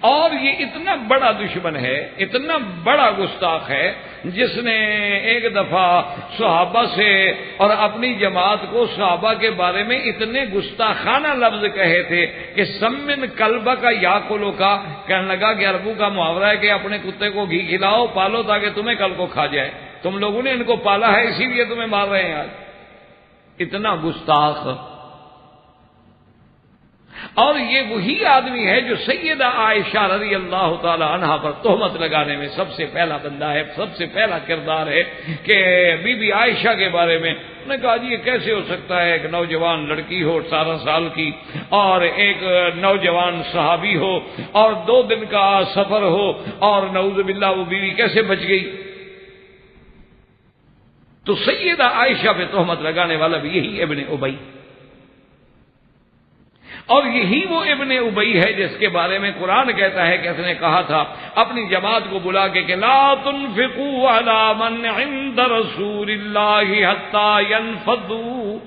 اور یہ اتنا بڑا دشمن ہے، اتنا بڑا گستاخ ہے، جس نے ایک دفعہ صحابہ سے اور اپنی جماعت کو صحابہ کے بارے میں اتنے گستاخانہ لفظ کہے تھے کہ سمن کلبہ کا یاکلو کا، کہنے لگا کہ عربوں کا محاورہ ہے کہ اپنے کتے کو گھی کھلاؤ، پالو تاکہ تمہیں کل کو کھا جائے، تم لوگوں نے ان کو پالا ہے اسی لیے تمہیں مار رہے ہیں آج۔ اتنا گستاخ۔ اور یہ وہی آدمی ہے جو سیدہ عائشہ رضی اللہ تعالی عنہا پر تہمت لگانے میں سب سے پہلا بندہ ہے، سب سے پہلا کردار ہے کہ بی بی عائشہ کے بارے میں انہوں نے کہا جی یہ کیسے ہو سکتا ہے ایک نوجوان لڑکی ہو 18 سال کی اور ایک نوجوان صحابی ہو اور 2 دن کا سفر ہو اور نعوذ باللہ وہ بیوی کیسے بچ گئی؟ تو سیدہ عائشہ پہ تہمت لگانے والا بھی یہی ابن ابی، اور یہی وہ ابن ابی ہے جس کے بارے میں قرآن کہتا ہے کہ اس نے کہا تھا اپنی جماعت کو بلا کے کہ لا تنفقوا علی من عند رسول اللہ حتی ينفضوا،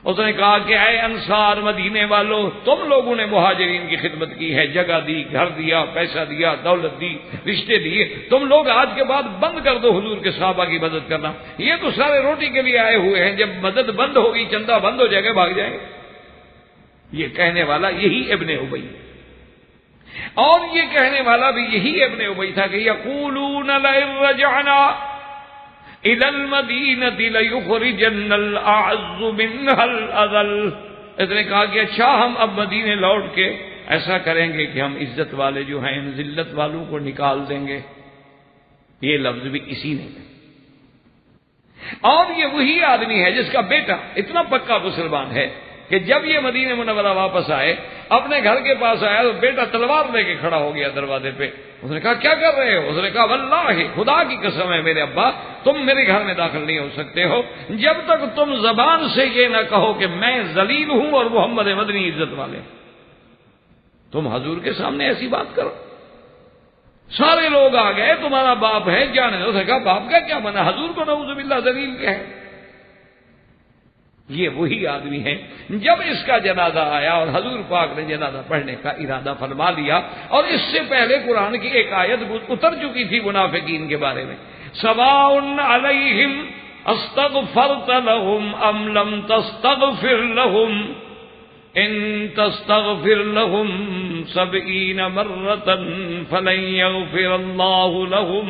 اس نے کہا کہ اے انصار مدینے والوں، تم لوگوں نے مہاجرین کی خدمت کی ہے، جگہ دی، گھر دیا، پیسہ دیا، دولت دی، رشتے دیے، تم لوگ آج کے بعد بند کر دو حضور کے صحابہ کی مدد کرنا، یہ تو سارے روٹی کے لیے آئے ہوئے ہیں، جب مدد بند ہوگی چندہ بند ہو جائے گا بھاگ جائیں گے۔ یہ کہنے والا یہی ابن ابی، اور یہ کہنے والا بھی یہی ابن ابی تھا کہ یقولون لئن رجعنا الى المدینۃ لیخرجن الاعز منها الاذل، اس نے کہا کہ اچھا ہم اب مدینے لوٹ کے ایسا کریں گے کہ ہم عزت والے جو ہیں ان ذلت والوں کو نکال دیں گے۔ یہ لفظ بھی اسی نے کہا، اور یہ وہی آدمی ہے جس کا بیٹا اتنا پکا مسلمان ہے کہ جب یہ مدینہ منورہ واپس آئے اپنے گھر کے پاس آیا تو بیٹا تلوار لے کے کھڑا ہو گیا دروازے پہ۔ اس نے کہا کیا کر رہے ہو؟ اس نے کہا واللہ خدا کی قسم ہے میرے ابا تم میرے گھر میں داخل نہیں ہو سکتے ہو جب تک تم زبان سے یہ نہ کہو کہ میں ذلیل ہوں اور محمد مدنی عزت والے۔ تم حضور کے سامنے ایسی بات کرو، سارے لوگ آ گئے تمہارا باپ ہے جانے دو۔ اس نے کہا باپ کا کیا بنا، حضور کو نعوذ باللہ ذلیل کہے۔ یہ وہی آدمی ہے جب اس کا جنازہ آیا اور حضور پاک نے جنازہ پڑھنے کا ارادہ فرما لیا، اور اس سے پہلے قرآن کی ایک آیت اتر چکی تھی منافقین کے بارے میں، سواء علیہم استغفرت لهم ام لم تستغفر لهم ان تستغفر لهم 70 مرة فلن يغفر الله لهم۔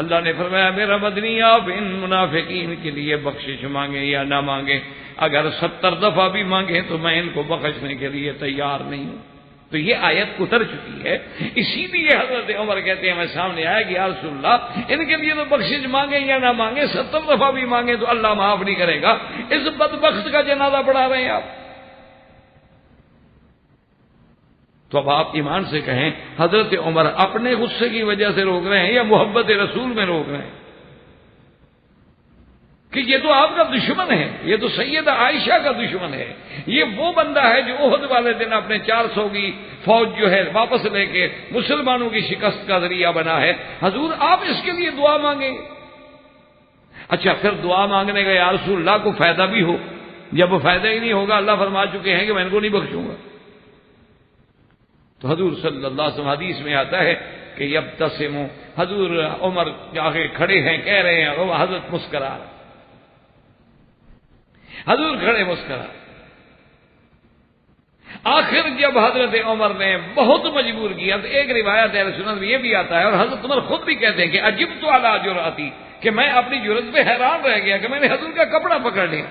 اللہ نے فرمایا میرا مدنی آپ ان منافقین کے لیے بخشش مانگے یا نہ مانگے، اگر 70 دفعہ بھی مانگے تو میں ان کو بخشنے کے لیے تیار نہیں ہوں۔ تو یہ آیت اتر چکی ہے، اسی لیے حضرت عمر کہتے ہیں میں سامنے آیا کہ یا رسول اللہ ان کے لیے تو بخشش مانگے یا نہ مانگے 70 دفعہ بھی مانگے تو اللہ معاف نہیں کرے گا، اس بدبخت کا جنازہ پڑھا رہے ہیں آپ۔ تو اب آپ ایمان سے کہیں حضرت عمر اپنے غصے کی وجہ سے روک رہے ہیں یا محبت رسول میں روک رہے ہیں؟ کہ یہ تو آپ کا دشمن ہے، یہ تو سیدہ عائشہ کا دشمن ہے، یہ وہ بندہ ہے جو احد والے دن اپنے 400 کی فوج جو ہے واپس لے کے مسلمانوں کی شکست کا ذریعہ بنا ہے۔ حضور آپ اس کے لیے دعا مانگیں؟ اچھا پھر دعا مانگنے کا یا رسول اللہ کو فائدہ بھی ہو، جب وہ فائدہ ہی نہیں ہوگا اللہ فرما چکے ہیں کہ میں ان کو نہیں بخشوں گا۔ تو حضور صلی اللہ علیہ وسلم حدیث میں آتا ہے کہ یبتسم، حضور عمر آگے کھڑے ہیں کہہ رہے ہیں اور حضرت مسکرا، حضور کھڑے مسکرا۔ آخر جب حضرت عمر نے بہت مجبور کیا تو ایک روایت اہل سنت میں یہ بھی آتا ہے اور حضرت عمر خود بھی کہتے ہیں کہ عجبت علی جرأتی، کہ میں اپنی جرأت پہ حیران رہ گیا کہ میں نے حضور کا کپڑا پکڑ لیا۔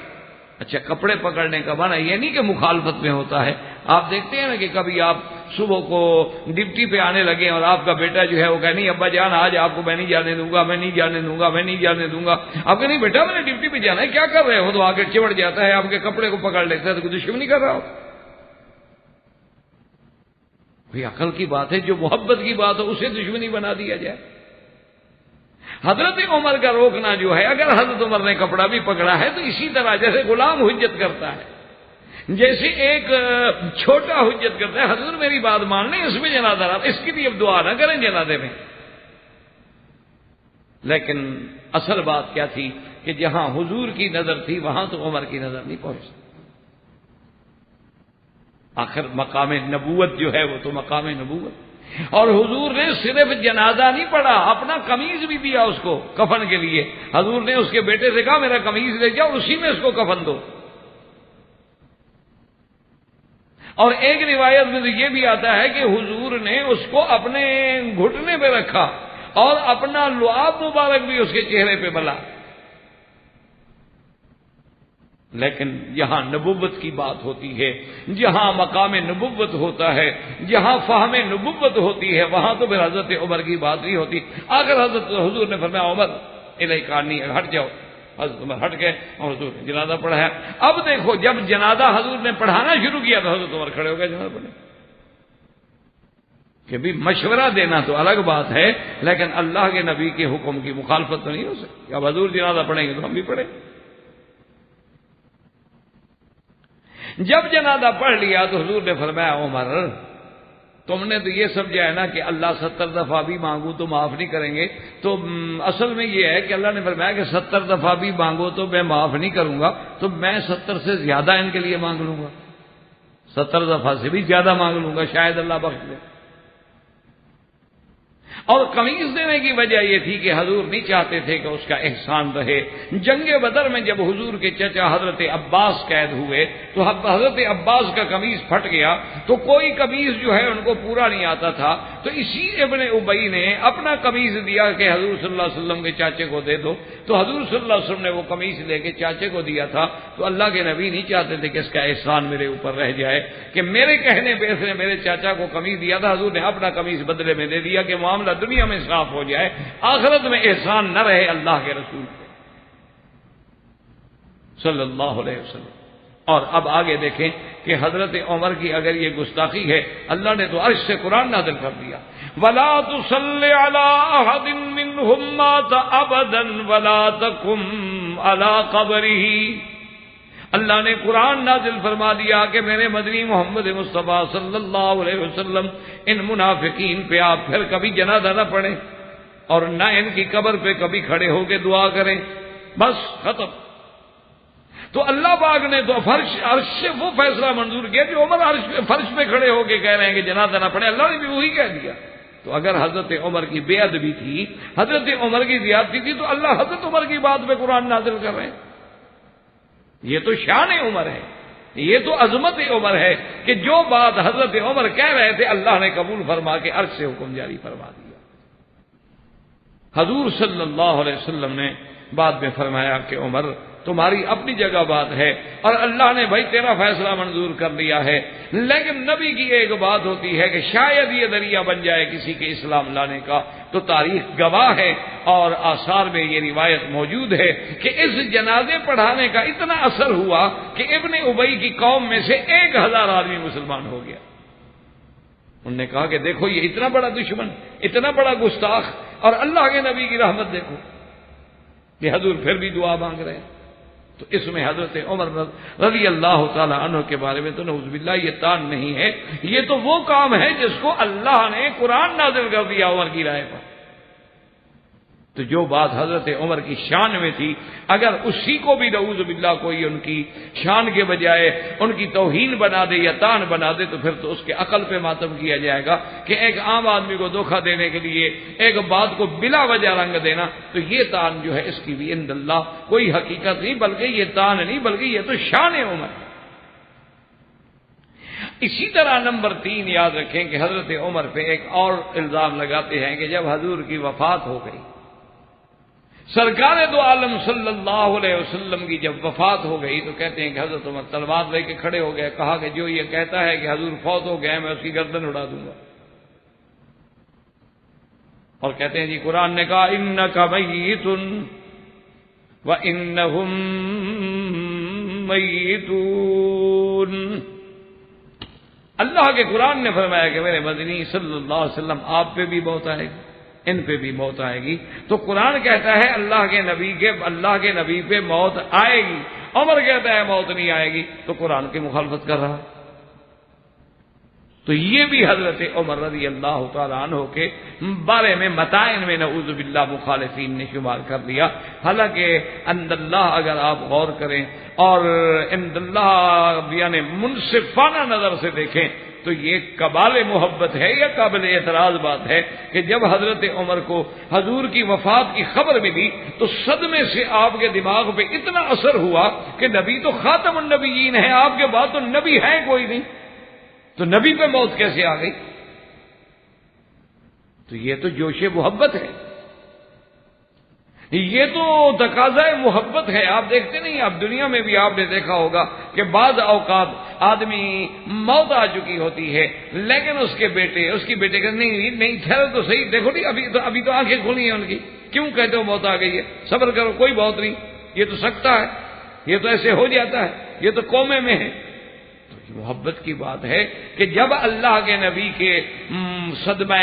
اچھا کپڑے پکڑنے کا معنی یہ نہیں کہ مخالفت میں ہوتا ہے، آپ دیکھتے ہیں نا کہ کبھی آپ صبح کو ڈپٹی پہ آنے لگے اور آپ کا بیٹا جو ہے وہ کہہ نہیں ابا جان آج آپ کو میں نہیں جانے دوں گا، میں نہیں جانے دوں گا، میں نہیں جانے دوں گا، آپ کہ نہیں بیٹا میں نے ڈپٹی پہ جانا ہے، کیا کر رہے ہو؟ تو آگے چمڑ جاتا ہے، آپ کے کپڑے کو پکڑ لیتا ہے، تو کوئی دشمنی کر رہا ہو؟ کوئی عقل کی بات ہے، جو محبت کی بات ہو اسے دشمنی بنا دیا جائے۔ حضرت عمر کا روکنا جو ہے، اگر حضرت عمر نے کپڑا بھی پکڑا ہے تو اسی طرح جیسے غلام حجت کرتا ہے، جیسے ایک چھوٹا حجت کرتا ہے، حضور میری بات مان لیں اس میں جنازہ رہا، اس کی بھی اب دعا نہ کریں جنازے میں۔ لیکن اصل بات کیا تھی کہ جہاں حضور کی نظر تھی وہاں تو عمر کی نظر نہیں پہنچ سکتی. آخر مقام نبوت جو ہے وہ تو مقام نبوت. اور حضور نے صرف جنازہ نہیں پڑھا، اپنا قمیض بھی دیا اس کو کفن کے لیے. حضور نے اس کے بیٹے سے کہا میرا قمیض لے جاؤ، اسی میں اس کو کفن دو. اور ایک روایت میں تو یہ بھی آتا ہے کہ حضور نے اس کو اپنے گھٹنے پہ رکھا اور اپنا لعاب مبارک بھی اس کے چہرے پہ ملا. لیکن یہاں نبوت کی بات ہوتی ہے، جہاں مقام نبوت ہوتا ہے، جہاں فہم نبوت ہوتی ہے، وہاں تو پھر حضرت عمر کی بات نہیں ہوتی. آخر حضرت حضور نے فرمایا عمر الیک عنی، ہٹ جاؤ. حضرت عمر ہٹ گئے اور حضور نے جنازہ پڑھایا. اب دیکھو جب جنازہ حضور نے پڑھانا شروع کیا تو حضرت عمر کھڑے ہو گئے جنازہ پڑھنے. کہ بھی مشورہ دینا تو الگ بات ہے، لیکن اللہ کے نبی کے حکم کی مخالفت تو نہیں ہو سکتی. اب حضور جنازہ پڑھیں گے تو ہم بھی پڑھیں. جب جنازہ پڑھ لیا تو حضور نے فرمایا عمر تم نے تو یہ سمجھا ہے نا کہ اللہ 70 دفعہ بھی مانگوں تو معاف نہیں کریں گے، تو اصل میں یہ ہے کہ اللہ نے فرمایا کہ 70 دفعہ بھی مانگو تو میں معاف نہیں کروں گا، تو میں 70 سے زیادہ ان کے لیے مانگ لوں گا، 70 دفعہ سے بھی زیادہ مانگ لوں گا، شاید اللہ بخش دے. اور قمیض دینے کی وجہ یہ تھی کہ حضور نہیں چاہتے تھے کہ اس کا احسان رہے. جنگ بدر میں جب حضور کے چچا حضرت عباس قید ہوئے تو حضرت عباس کا قمیض پھٹ گیا، تو کوئی قمیض جو ہے ان کو پورا نہیں آتا تھا، تو اسی ابن ابی نے اپنا قمیض دیا کہ حضور صلی اللہ علیہ وسلم کے چاچے کو دے دو. تو حضور صلی اللہ علیہ وسلم نے وہ قمیض لے کے چاچے کو دیا تھا. تو اللہ کے نبی نہیں چاہتے تھے کہ اس کا احسان میرے اوپر رہ جائے کہ میرے کہنے پہ اس نے میرے چاچا کو قمیض دیا تھا، حضور نے اپنا قمیض بدلے میں دے دیا کہ معاملہ دنیا میں صاف ہو جائے، آخرت میں احسان نہ رہے اللہ کے رسول پہ صلی اللہ علیہ وسلم. اور اب آگے دیکھیں کہ حضرت عمر کی اگر یہ گستاخی ہے، اللہ نے تو عرش سے قرآن نازل کر دیا وَلَا تُصَلِّ عَلَىٰ أَحَدٍ مِّنْهُم مَّاتَ أَبَدًا وَلَا تَقُمْ عَلَىٰ قَبْرِهِ. اللہ نے قرآن نازل فرما دیا کہ میرے مدنی محمد مصطفیٰ صلی اللہ علیہ وسلم ان منافقین پہ آپ پھر کبھی جنازہ نہ پڑھیں اور نہ ان کی قبر پہ کبھی کھڑے ہو کے دعا کریں، بس ختم. تو اللہ پاک نے تو عرش سے وہ فیصلہ منظور کیا کہ عمر فرش پہ کھڑے ہو کے کہہ رہے ہیں کہ جنازہ نہ پڑھے. اللہ نے بھی وہی کہہ دیا. تو اگر حضرت عمر کی بے ادبی تھی، حضرت عمر کی زیادتی تھی، تو اللہ حضرت عمر کی بات پہ قرآن نازل کر رہے ہیں. یہ تو شان عمر ہے، یہ تو عظمت عمر ہے کہ جو بات حضرت عمر کہہ رہے تھے اللہ نے قبول فرما کے عرش سے حکم جاری فرما دیا. حضور صلی اللہ علیہ وسلم نے بعد میں فرمایا کہ عمر تمہاری اپنی جگہ بات ہے اور اللہ نے بھائی تیرا فیصلہ منظور کر لیا ہے، لیکن نبی کی ایک بات ہوتی ہے کہ شاید یہ ذریعہ بن جائے کسی کے اسلام لانے کا. تو تاریخ گواہ ہے اور آثار میں یہ روایت موجود ہے کہ اس جنازے پڑھانے کا اتنا اثر ہوا کہ ابن ابی کی قوم میں سے 1000 آدمی مسلمان ہو گیا. انہوں نے کہا کہ دیکھو یہ اتنا بڑا دشمن، اتنا بڑا گستاخ، اور اللہ کے نبی کی رحمت دیکھو کہ حضور پھر بھی دعا مانگ رہے ہیں. تو اس میں حضرت عمر رضی اللہ تعالی عنہ کے بارے میں تو نعوذ باللہ یہ تان نہیں ہے، یہ تو وہ کام ہے جس کو اللہ نے قرآن نازل کر دیا عمر کی رائے پر. تو جو بات حضرت عمر کی شان میں تھی، اگر اسی کو بھی نعوذ باللہ کوئی ان کی شان کے بجائے ان کی توہین بنا دے یا تان بنا دے تو پھر تو اس کے عقل پہ ماتم کیا جائے گا کہ ایک عام آدمی کو دھوکہ دینے کے لیے ایک بات کو بلا وجہ رنگ دینا، تو یہ تان جو ہے اس کی بھی عند اللہ کوئی حقیقت نہیں، بلکہ یہ تان نہیں بلکہ یہ تو شان عمر. اسی طرح نمبر 3 یاد رکھیں کہ حضرت عمر پہ ایک اور الزام لگاتے ہیں کہ جب حضور کی وفات ہو گئی، سرکار دو عالم صلی اللہ علیہ وسلم کی جب وفات ہو گئی تو کہتے ہیں کہ حضرت عمر تلوار لے کے کھڑے ہو گئے، کہا کہ جو یہ کہتا ہے کہ حضور فوت ہو گئے میں اس کی گردن اڑا دوں گا. اور کہتے ہیں جی قرآن نے کہا انک میت وانہم میتون. اللہ کے قرآن نے فرمایا کہ میرے مدنی صلی اللہ علیہ وسلم آپ پہ بھی موت آئے گی، ان پہ بھی موت آئے گی. تو قرآن کہتا ہے اللہ کے نبی پہ موت آئے گی، عمر کہتا ہے موت نہیں آئے گی، تو قرآن کی مخالفت کر رہا. تو یہ بھی حضرت عمر رضی اللہ تعالیٰ عنہ کے بارے میں متائن میں نعوذ باللہ مخالفین نے شمار کر لیا. حالانکہ عند اللہ اگر آپ غور کریں اور عند اللہ یعنی منصفانہ نظر سے دیکھیں تو یہ کمال محبت ہے یا قابل اعتراض بات ہے کہ جب حضرت عمر کو حضور کی وفات کی خبر ملی تو صدمے سے آپ کے دماغ پہ اتنا اثر ہوا کہ نبی تو خاتم النبیین ہے، آپ کے بعد تو نبی ہے کوئی نہیں، تو نبی پہ موت کیسے آ گئی؟ تو یہ تو جوش محبت ہے، یہ تو تقاضا محبت ہے. آپ دیکھتے نہیں، اب دنیا میں بھی آپ نے دیکھا ہوگا کہ بعض اوقات آدمی موت آ چکی ہوتی ہے لیکن اس کے بیٹے اس کی بیٹے کہ نہیں ٹھہرو تو صحیح، دیکھو نہیں ابھی تو آنکھیں کھلی ہیں ان کی، کیوں کہتے ہو موت آ گئی ہے، صبر کرو کوئی موت نہیں، یہ تو سکتا ہے، یہ تو ایسے ہو جاتا ہے، یہ تو قومے میں ہے. محبت کی بات ہے کہ جب اللہ کے نبی کے صدمہ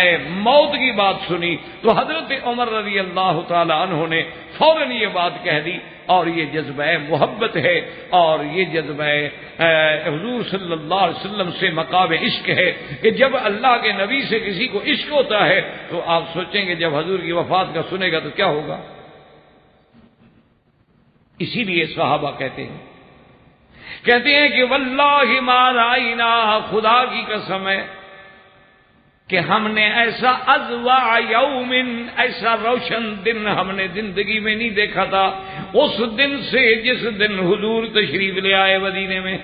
موت کی بات سنی تو حضرت عمر رضی اللہ تعالی عنہ نے فوراً یہ بات کہہ دی، اور یہ جذبہ محبت ہے اور یہ جذبہ حضور صلی اللہ علیہ وسلم سے مقام عشق ہے کہ جب اللہ کے نبی سے کسی کو عشق ہوتا ہے تو آپ سوچیں گے جب حضور کی وفات کا سنے گا تو کیا ہوگا. اسی لیے صحابہ کہتے ہیں کہ واللہ ما رائنا، خدا کی قسم ہے کہ ہم نے ایسا اضواء یوم، ایسا روشن دن ہم نے زندگی میں نہیں دیکھا تھا اس دن سے جس دن حضور تشریف لے آئے مدینے میں.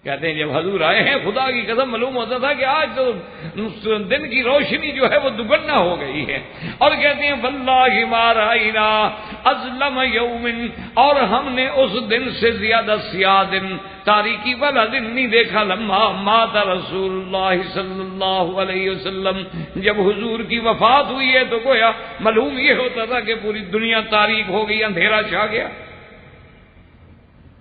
کہتے ہیں جب حضور آئے ہیں خدا کی قسم معلوم ہوتا تھا کہ آج تو دن کی روشنی جو ہے وہ دگنا ہو گئی ہے. اور کہتے ہیں واللہ ما رائنا اظلم یوم، اور ہم نے اس دن سے زیادہ سیاہ دن، تاریکی والا دن نہیں دیکھا لما مات رسول اللہ صلی اللہ علیہ وسلم. جب حضور کی وفات ہوئی ہے تو گویا معلوم یہ ہوتا تھا کہ پوری دنیا تاریک ہو گئی، اندھیرا چھا گیا.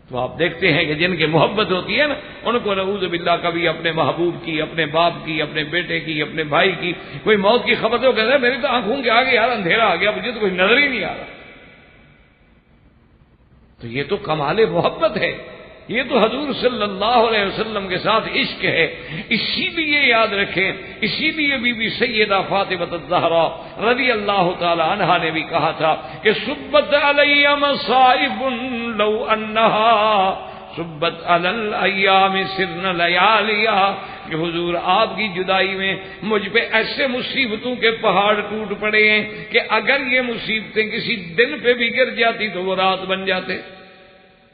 تو آپ دیکھتے ہیں کہ جن کی محبت ہوتی ہے نا ان کو نعوذ باللہ کبھی اپنے محبوب کی، اپنے باپ کی، اپنے بیٹے کی، اپنے بھائی کی کوئی موت کی خبر تو کہتے ہیں میری تو آنکھوں کے آگے یار اندھیرا آ گیا، مجھے تو کوئی نظر ہی نہیں آ رہا. تو یہ تو کمال محبت ہے، یہ تو حضور صلی اللہ علیہ وسلم کے ساتھ عشق ہے. اسی لیے یاد رکھیں، اسی لیے بی بی سیدہ فاطمہ الزہرا رضی اللہ تعالی عنہا نے بھی کہا تھا کہ سبت علی مصائب لو انہا سبت علی الایام سرن لیالیا، کہ حضور آپ کی جدائی میں مجھ پہ ایسے مصیبتوں کے پہاڑ ٹوٹ پڑے ہیں کہ اگر یہ مصیبتیں کسی دن پہ بھی گر جاتی تو وہ رات بن جاتے.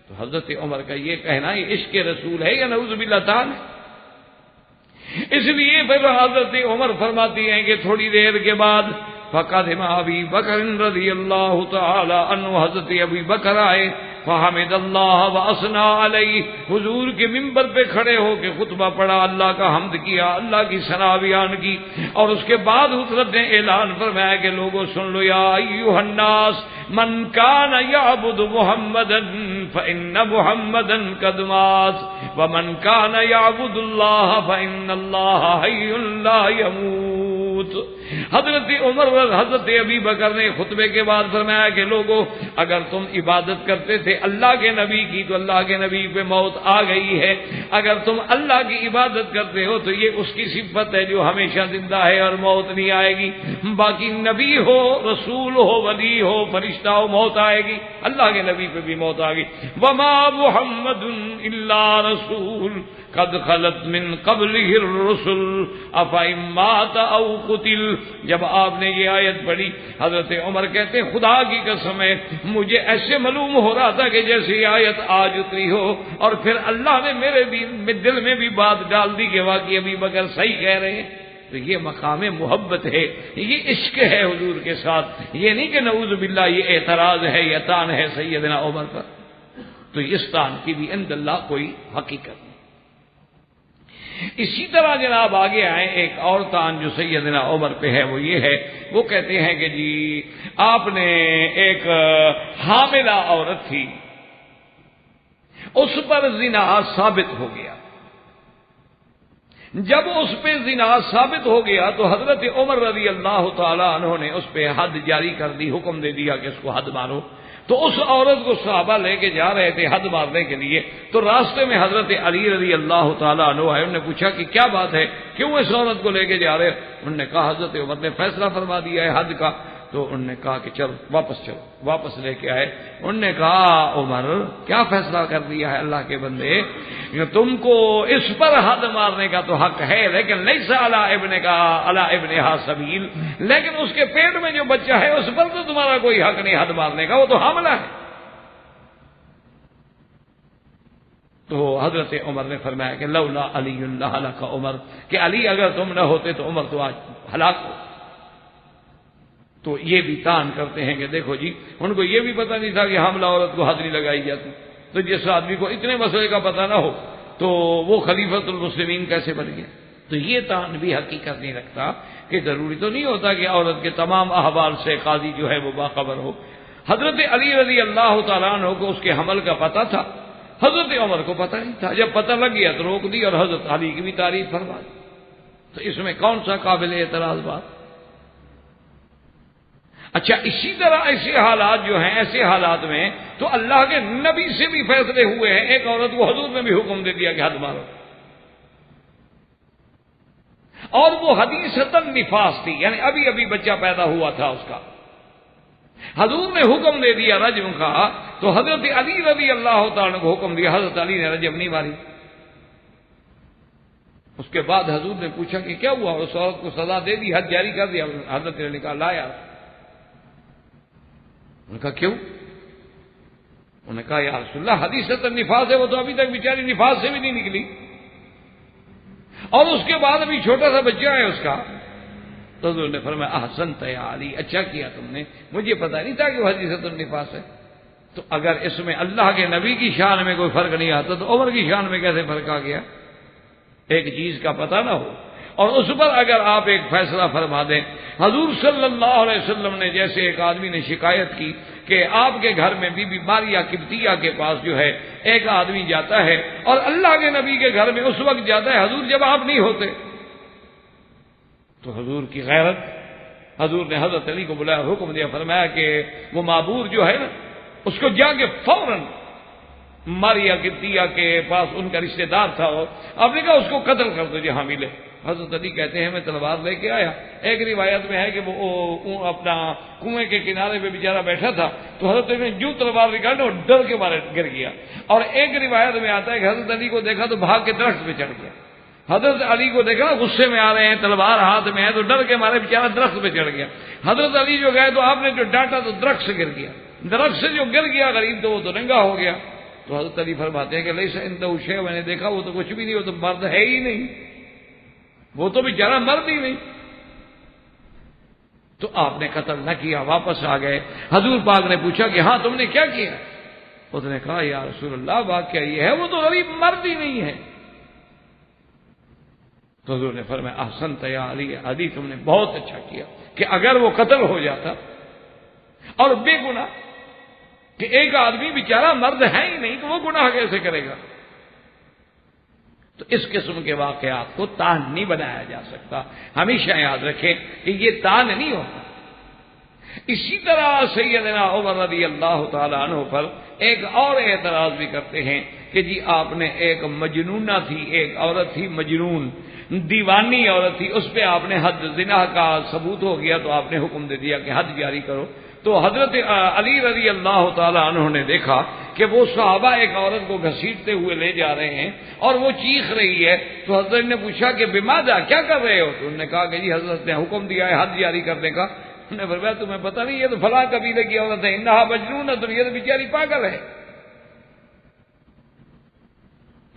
تو حضرت عمر کا یہ کہنا یہ عشق رسول ہے یا نعوذ باللہ تعالی. اس لیے پھر حضرت عمر فرماتی ہیں کہ تھوڑی دیر کے بعد فقدم ابی بکر رضی اللہ تعالی عنہ، حضرت ابی بکر آئے، فحمد اللہ واثنا علیہ، حضور کے منبر پہ کھڑے ہو کے خطبہ پڑھا، اللہ کا حمد کیا، اللہ کی ثنا بیان کی، اور اس کے بعد حضرت نے اعلان فرمایا کہ لوگوں سن لو، یا ایھا الناس من کان یعبد محمدا فإن محمدا قد مات ومن کان یعبد اللہ فإن اللہ حی لا یموت. حضرت عمر حضرت ابی بکر نے خطبے کے بعد فرمایا کہ لوگوں اگر تم عبادت کرتے تھے اللہ کے نبی کی تو اللہ کے نبی پہ موت آ گئی ہے، اگر تم اللہ کی عبادت کرتے ہو تو یہ اس کی صفت ہے جو ہمیشہ زندہ ہے اور موت نہیں آئے گی. باقی نبی ہو، رسول ہو، ولی ہو، فرشتہ ہو، موت آئے گی، اللہ کے نبی پہ بھی موت آ گئی. وما محمد الا رسول قد خلت من قبلہ الرسل افإن مات او قتل. جب آپ نے یہ آیت پڑھی حضرت عمر کہتے ہیں خدا کی قسم ہے مجھے ایسے معلوم ہو رہا تھا کہ جیسے یہ آیت آج اتری ہو، اور پھر اللہ نے میرے دل میں بھی بات ڈال دی کہ واقعی ابی بکر صحیح کہہ رہے ہیں. تو یہ مقام محبت ہے، یہ عشق ہے حضور کے ساتھ، یہ نہیں کہ نعوذ باللہ یہ اعتراض ہے یا تان ہے سیدنا عمر پر. تو اس تان کی بھی عند اللہ کوئی حقیقت نہیں. اسی طرح جناب آگے آئے ایک اور تان جو سیدنا عمر پہ ہے وہ یہ ہے، وہ کہتے ہیں کہ جی آپ نے ایک حاملہ عورت تھی، اس پر زنا ثابت ہو گیا. جب اس پہ زنا ثابت ہو گیا تو حضرت عمر رضی اللہ تعالی عنہ نے اس پہ حد جاری کر دی، حکم دے دیا کہ اس کو حد مارو. تو اس عورت کو صحابہ لے کے جا رہے تھے حد مارنے کے لیے، تو راستے میں حضرت علی رضی اللہ تعالیٰ عنہ آئے، انہوں نے پوچھا کہ کیا بات ہے، کیوں اس عورت کو لے کے جا رہے ہیں؟ انہوں نے کہا حضرت عمر نے فیصلہ فرما دیا ہے حد کا۔ تو انہوں نے کہا کہ چلو واپس لے کے آئے۔ انہوں نے کہا عمر کیا فیصلہ کر دیا ہے اللہ کے بندے، تم کو اس پر حد مارنے کا تو حق ہے، لیکن لیس علی ابنہا سبیل، لیکن اس کے پیٹ میں جو بچہ ہے اس پر تو تمہارا کوئی حق نہیں حد مارنے کا، وہ تو حاملہ ہے۔ تو حضرت عمر نے فرمایا کہ لولا علی لہلک عمر، کہ علی اگر تم نہ ہوتے تو عمر تو آج ہلاک ہو۔ تو یہ بھی تان کرتے ہیں کہ دیکھو جی، ان کو یہ بھی پتہ نہیں تھا کہ حاملہ عورت کو حد نہیں لگائی جاتی، تو جس آدمی کو اتنے مسئلے کا پتہ نہ ہو تو وہ خلیفۃ المسلمین کیسے بن گیا؟ تو یہ تان بھی حقیقت نہیں رکھتا کہ ضروری تو نہیں ہوتا کہ عورت کے تمام احوال سے قاضی جو ہے وہ باخبر ہو۔ حضرت علی رضی اللہ تعالیٰ عنہ کو اس کے حمل کا پتہ تھا، حضرت عمر کو پتہ نہیں تھا، جب پتہ لگ گیا تو روک دی اور حضرت علی کی بھی تعریف فرما دی۔ تو اس میں کون سا قابل اعتراض بات؟ اچھا، اسی طرح ایسے حالات جو ہیں، ایسے حالات میں تو اللہ کے نبی سے بھی فیصلے ہوئے ہیں، ایک عورت کو حضور نے بھی حکم دے دیا کہ حد مارو، اور وہ حدیثتاً نفاس تھی، یعنی ابھی ابھی بچہ پیدا ہوا تھا اس کا، حضور نے حکم دے دیا رجم کا، تو حضرت علی رضی اللہ تعالیٰ کو حکم دیا، حضرت علی نے رجم نہیں ماری۔ اس کے بعد حضور نے پوچھا کہ کیا ہوا، اس عورت کو سزا دے دی، حد جاری کر دیا؟ حضرت نے کہا لا یار۔ انہوں نے کہا کیوں؟ انہوں نے کہا یا رسول اللہ حدیثتاً نفاس ہے، وہ تو ابھی تک بیچاری نفاس سے بھی نہیں نکلی، اور اس کے بعد ابھی چھوٹا سا بچہ ہے اس کا۔ تو حضور نے فرمایا احسنت یا علی، اچھا کیا تم نے، مجھے پتہ نہیں تھا کہ وہ حدیثتاً نفاس ہے۔ تو اگر اس میں اللہ کے نبی کی شان میں کوئی فرق نہیں آتا تو عمر کی شان میں کیسے فرق آ گیا؟ ایک چیز کا پتہ نہ ہو اور اس پر اگر آپ ایک فیصلہ فرما دیں۔ حضور صلی اللہ علیہ وسلم نے جیسے ایک آدمی نے شکایت کی کہ آپ کے گھر میں بی بی ماریہ قبطیہ کے پاس جو ہے ایک آدمی جاتا ہے، اور اللہ کے نبی کے گھر میں اس وقت جاتا ہے حضور جب آپ نہیں ہوتے۔ تو حضور کی غیرت، حضور نے حضرت علی کو بلایا، حکم دیا، فرمایا کہ وہ معبود جو ہے نا، اس کو جا کے فوراً ماریہ قبطیہ کے پاس ان کا رشتہ دار تھا، آپ نے کہا اس کو قتل کر دو جہاں ملے۔ حضرت علی کہتے ہیں میں تلوار لے کے آیا، ایک روایت میں ہے کہ وہ اپنا کنویں کے کنارے پہ بیچارہ بیٹھا تھا، تو حضرت علی نے جو تلوار نکالی اور ڈر کے مارے گر گیا، اور ایک روایت میں آتا ہے کہ حضرت علی کو دیکھا تو بھاگ کے درخت پہ چڑھ گیا۔ حضرت علی کو دیکھا غصے میں آ رہے ہیں، تلوار ہاتھ میں ہے، تو ڈر کے مارے بیچارہ درخت پہ چڑھ گیا۔ حضرت علی جو گئے تو آپ نے جو ڈانٹا تو درخت سے گر گیا، درخت سے جو گر گیا غریب تو وہ تو ننگا ہو گیا۔ تو حضرت علی فرماتے ہیں کہ لیس عندہ شیء، میں نے دیکھا وہ تو کچھ بھی نہیں، وہ تو مرد ہے ہی نہیں، وہ تو بیچارہ مرد ہی نہیں۔ تو آپ نے قتل نہ کیا، واپس آ گئے۔ حضور پاک نے پوچھا کہ ہاں تم نے کیا کیا؟ اس نے کہا یا رسول اللہ بات کیا یہ ہے، وہ تو غریب مرد ہی نہیں ہے۔ تو حضور نے فرمایا احسنت یا علی، علی تم نے بہت اچھا کیا کہ اگر وہ قتل ہو جاتا اور بے گناہ، کہ ایک آدمی بیچارہ مرد ہے ہی نہیں تو وہ گناہ کیسے کرے گا؟ تو اس قسم کے واقعات کو تان نہیں بنایا جا سکتا، ہمیشہ یاد رکھیں کہ یہ تان نہیں ہوتا۔ اسی طرح سیدنا عمر رضی اللہ تعالیٰ عنہ پر ایک اور اعتراض بھی کرتے ہیں کہ جی آپ نے ایک مجنونہ تھی، ایک عورت تھی مجنون، دیوانی عورت تھی، اس پہ آپ نے حد زنا کا ثبوت ہو گیا تو آپ نے حکم دے دیا کہ حد جاری کرو۔ تو حضرت علی رضی اللہ تعالیٰ عنہ نے دیکھا کہ وہ صحابہ ایک عورت کو گھسیٹتے ہوئے لے جا رہے ہیں اور وہ چیخ رہی ہے، تو حضرت نے پوچھا کہ بماذا، کیا کر رہے ہو؟ تو انہوں نے کہا کہ جی حضرت نے حکم دیا ہے حد جاری کرنے کا۔ انہوں نے فرمایا تمہیں پتہ نہیں یہ تو فلاں قبیلے کی عورت ہے، انہا مجنون ہے، تو یہ تو بیچاری پاگل ہے،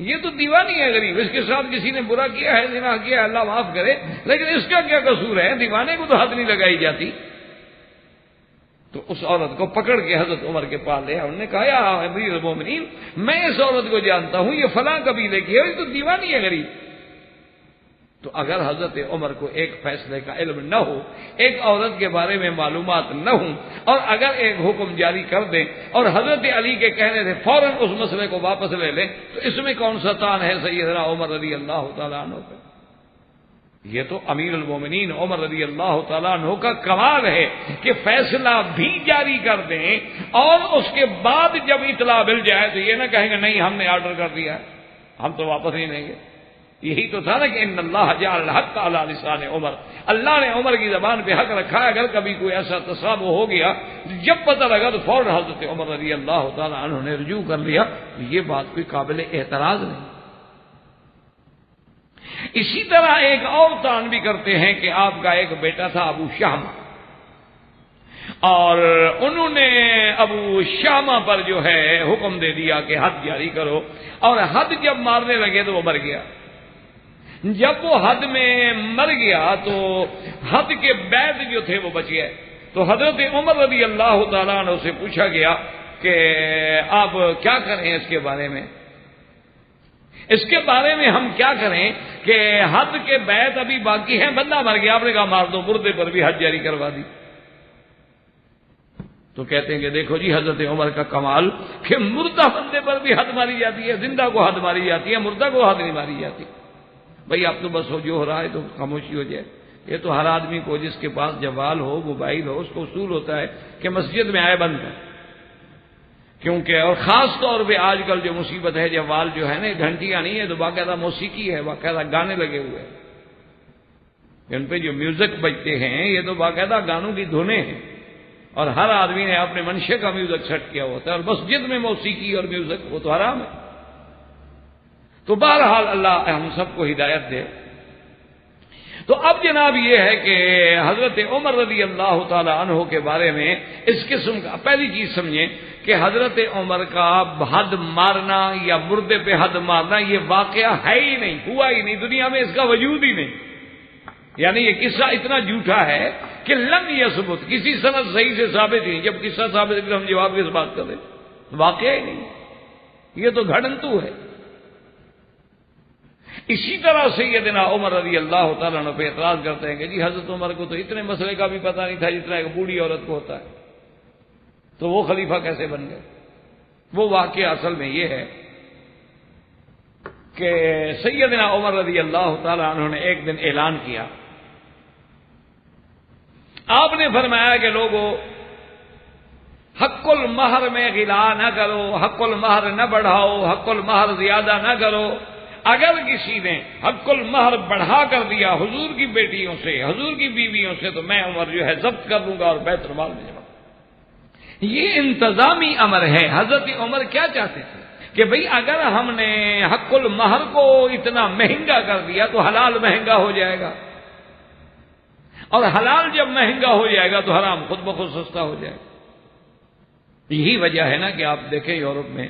یہ تو دیوانی ہے غریب، اس کے ساتھ کسی نے برا کیا ہے، زنا کیا ہے، اللہ معاف کرے، لیکن اس کا کیا قصور ہے؟ دیوانے کو تو حد نہیں لگائی جاتی۔ تو اس عورت کو پکڑ کے حضرت عمر کے پاس لے، انہوں نے کہا یا امیر المومنین، میں اس عورت کو جانتا ہوں، یہ فلاں قبیلے کی ہے، یہ تو دیوانی ہے غریب۔ تو اگر حضرت عمر کو ایک فیصلے کا علم نہ ہو، ایک عورت کے بارے میں معلومات نہ ہوں، اور اگر ایک حکم جاری کر دیں اور حضرت علی کے کہنے سے فوراً اس مسئلے کو واپس لے لیں، تو اس میں کون سا تان ہے سیدنا عمر رضی اللہ تعالیٰ عنہ پہ؟ یہ تو امیر المومنین عمر رضی اللہ تعالیٰ عنہ کا کمال ہے کہ فیصلہ بھی جاری کر دیں اور اس کے بعد جب اطلاع مل جائے تو یہ نہ کہیں گے نہیں ہم نے آرڈر کر دیا ہم تو واپس نہیں لیں گے. یہی تو تھا نا کہ ان اللہ جعل الحق علی لسان عمر، اللہ نے عمر کی زبان پہ حق رکھا ہے. اگر کبھی کوئی ایسا تصابہ ہو گیا جب پتہ لگا تو فوراً حضرت عمر رضی اللہ تعالیٰ عنہ نے رجوع کر لیا. یہ بات کوئی قابل اعتراض نہیں. اسی طرح ایک اور تان بھی کرتے ہیں کہ آپ کا ایک بیٹا تھا ابو شامہ، اور انہوں نے ابو شامہ پر جو ہے حکم دے دیا کہ حد جاری کرو، اور حد جب مارنے لگے تو وہ مر گیا. جب وہ حد میں مر گیا تو حد کے بعد جو تھے وہ بچ گئے. تو حضرت عمر رضی اللہ تعالیٰ عنہ سے پوچھا گیا کہ آپ کیا کریں اس کے بارے میں، اس کے بارے میں ہم کیا کریں کہ حد کے بعد ابھی باقی ہے، بندہ مر گیا، آپ نے کہا مار دو، مردے پر بھی حد جاری کروا دی. تو کہتے ہیں کہ دیکھو جی حضرت عمر کا کمال کہ مردہ بندے پر بھی حد ماری جاتی ہے، زندہ کو حد ماری جاتی ہے، مردہ کو حد نہیں ماری جاتی. بھائی آپ تو بس جو ہو رہا ہے تو خاموشی ہو جائے. یہ تو ہر آدمی کو جس کے پاس جوال ہو، موبائل ہو، اس کو اصول ہوتا ہے کہ مسجد میں آئے بند ہے. کیونکہ اور خاص طور پہ آج کل جو مصیبت ہے، جوال جو ہے نا گھنٹیاں نہیں ہے تو باقاعدہ موسیقی ہے، باقاعدہ گانے لگے ہوئے ہیں. ان پہ جو میوزک بجتے ہیں یہ تو باقاعدہ گانوں کی دھنیں ہیں، اور ہر آدمی نے اپنے منشے کا میوزک سیٹ کیا ہوتا ہے، اور مسجد میں موسیقی اور میوزک وہ تو حرام ہے. تو بہرحال اللہ ہم سب کو ہدایت دے. تو اب جناب یہ ہے کہ حضرت عمر رضی اللہ تعالی عنہ کے بارے میں اس قسم کا پہلی چیز سمجھیں کہ حضرت عمر کا حد مارنا یا مردے پہ حد مارنا یہ واقعہ ہے ہی نہیں، ہوا ہی نہیں، دنیا میں اس کا وجود ہی نہیں. یعنی یہ قصہ اتنا جھوٹا ہے کہ لم یثبت، کسی سند صحیح سے ثابت ہی نہیں. جب قصہ ثابت ہے ہم جواب کس بات کریں، واقعہ ہی نہیں، یہ تو گھڑنتو ہے. اسی طرح سیدنا عمر رضی اللہ تعالیٰ عنہ پہ اعتراض کرتے ہیں کہ جی حضرت عمر کو تو اتنے مسئلے کا بھی پتہ نہیں تھا جتنا ایک بوڑھی عورت کو ہوتا ہے، تو وہ خلیفہ کیسے بن گئے. وہ واقعہ اصل میں یہ ہے کہ سیدنا عمر رضی اللہ تعالیٰ عنہ نے ایک دن اعلان کیا. آپ نے فرمایا کہ لوگوں حق المہر میں غلا نہ کرو، حق المہر نہ بڑھاؤ، حق المہر زیادہ نہ کرو. اگر کسی نے حق المہر بڑھا کر دیا حضور کی بیٹیوں سے، حضور کی بیویوں سے، تو میں عمر جو ہے ضبط کر لوں گا اور بیت المال میں جمع. یہ انتظامی امر ہے. حضرت عمر کیا چاہتے تھے کہ بھئی اگر ہم نے حق المہر کو اتنا مہنگا کر دیا تو حلال مہنگا ہو جائے گا، اور حلال جب مہنگا ہو جائے گا تو حرام خود بخود سستا ہو جائے گا. یہی وجہ ہے نا کہ آپ دیکھیں یورپ میں،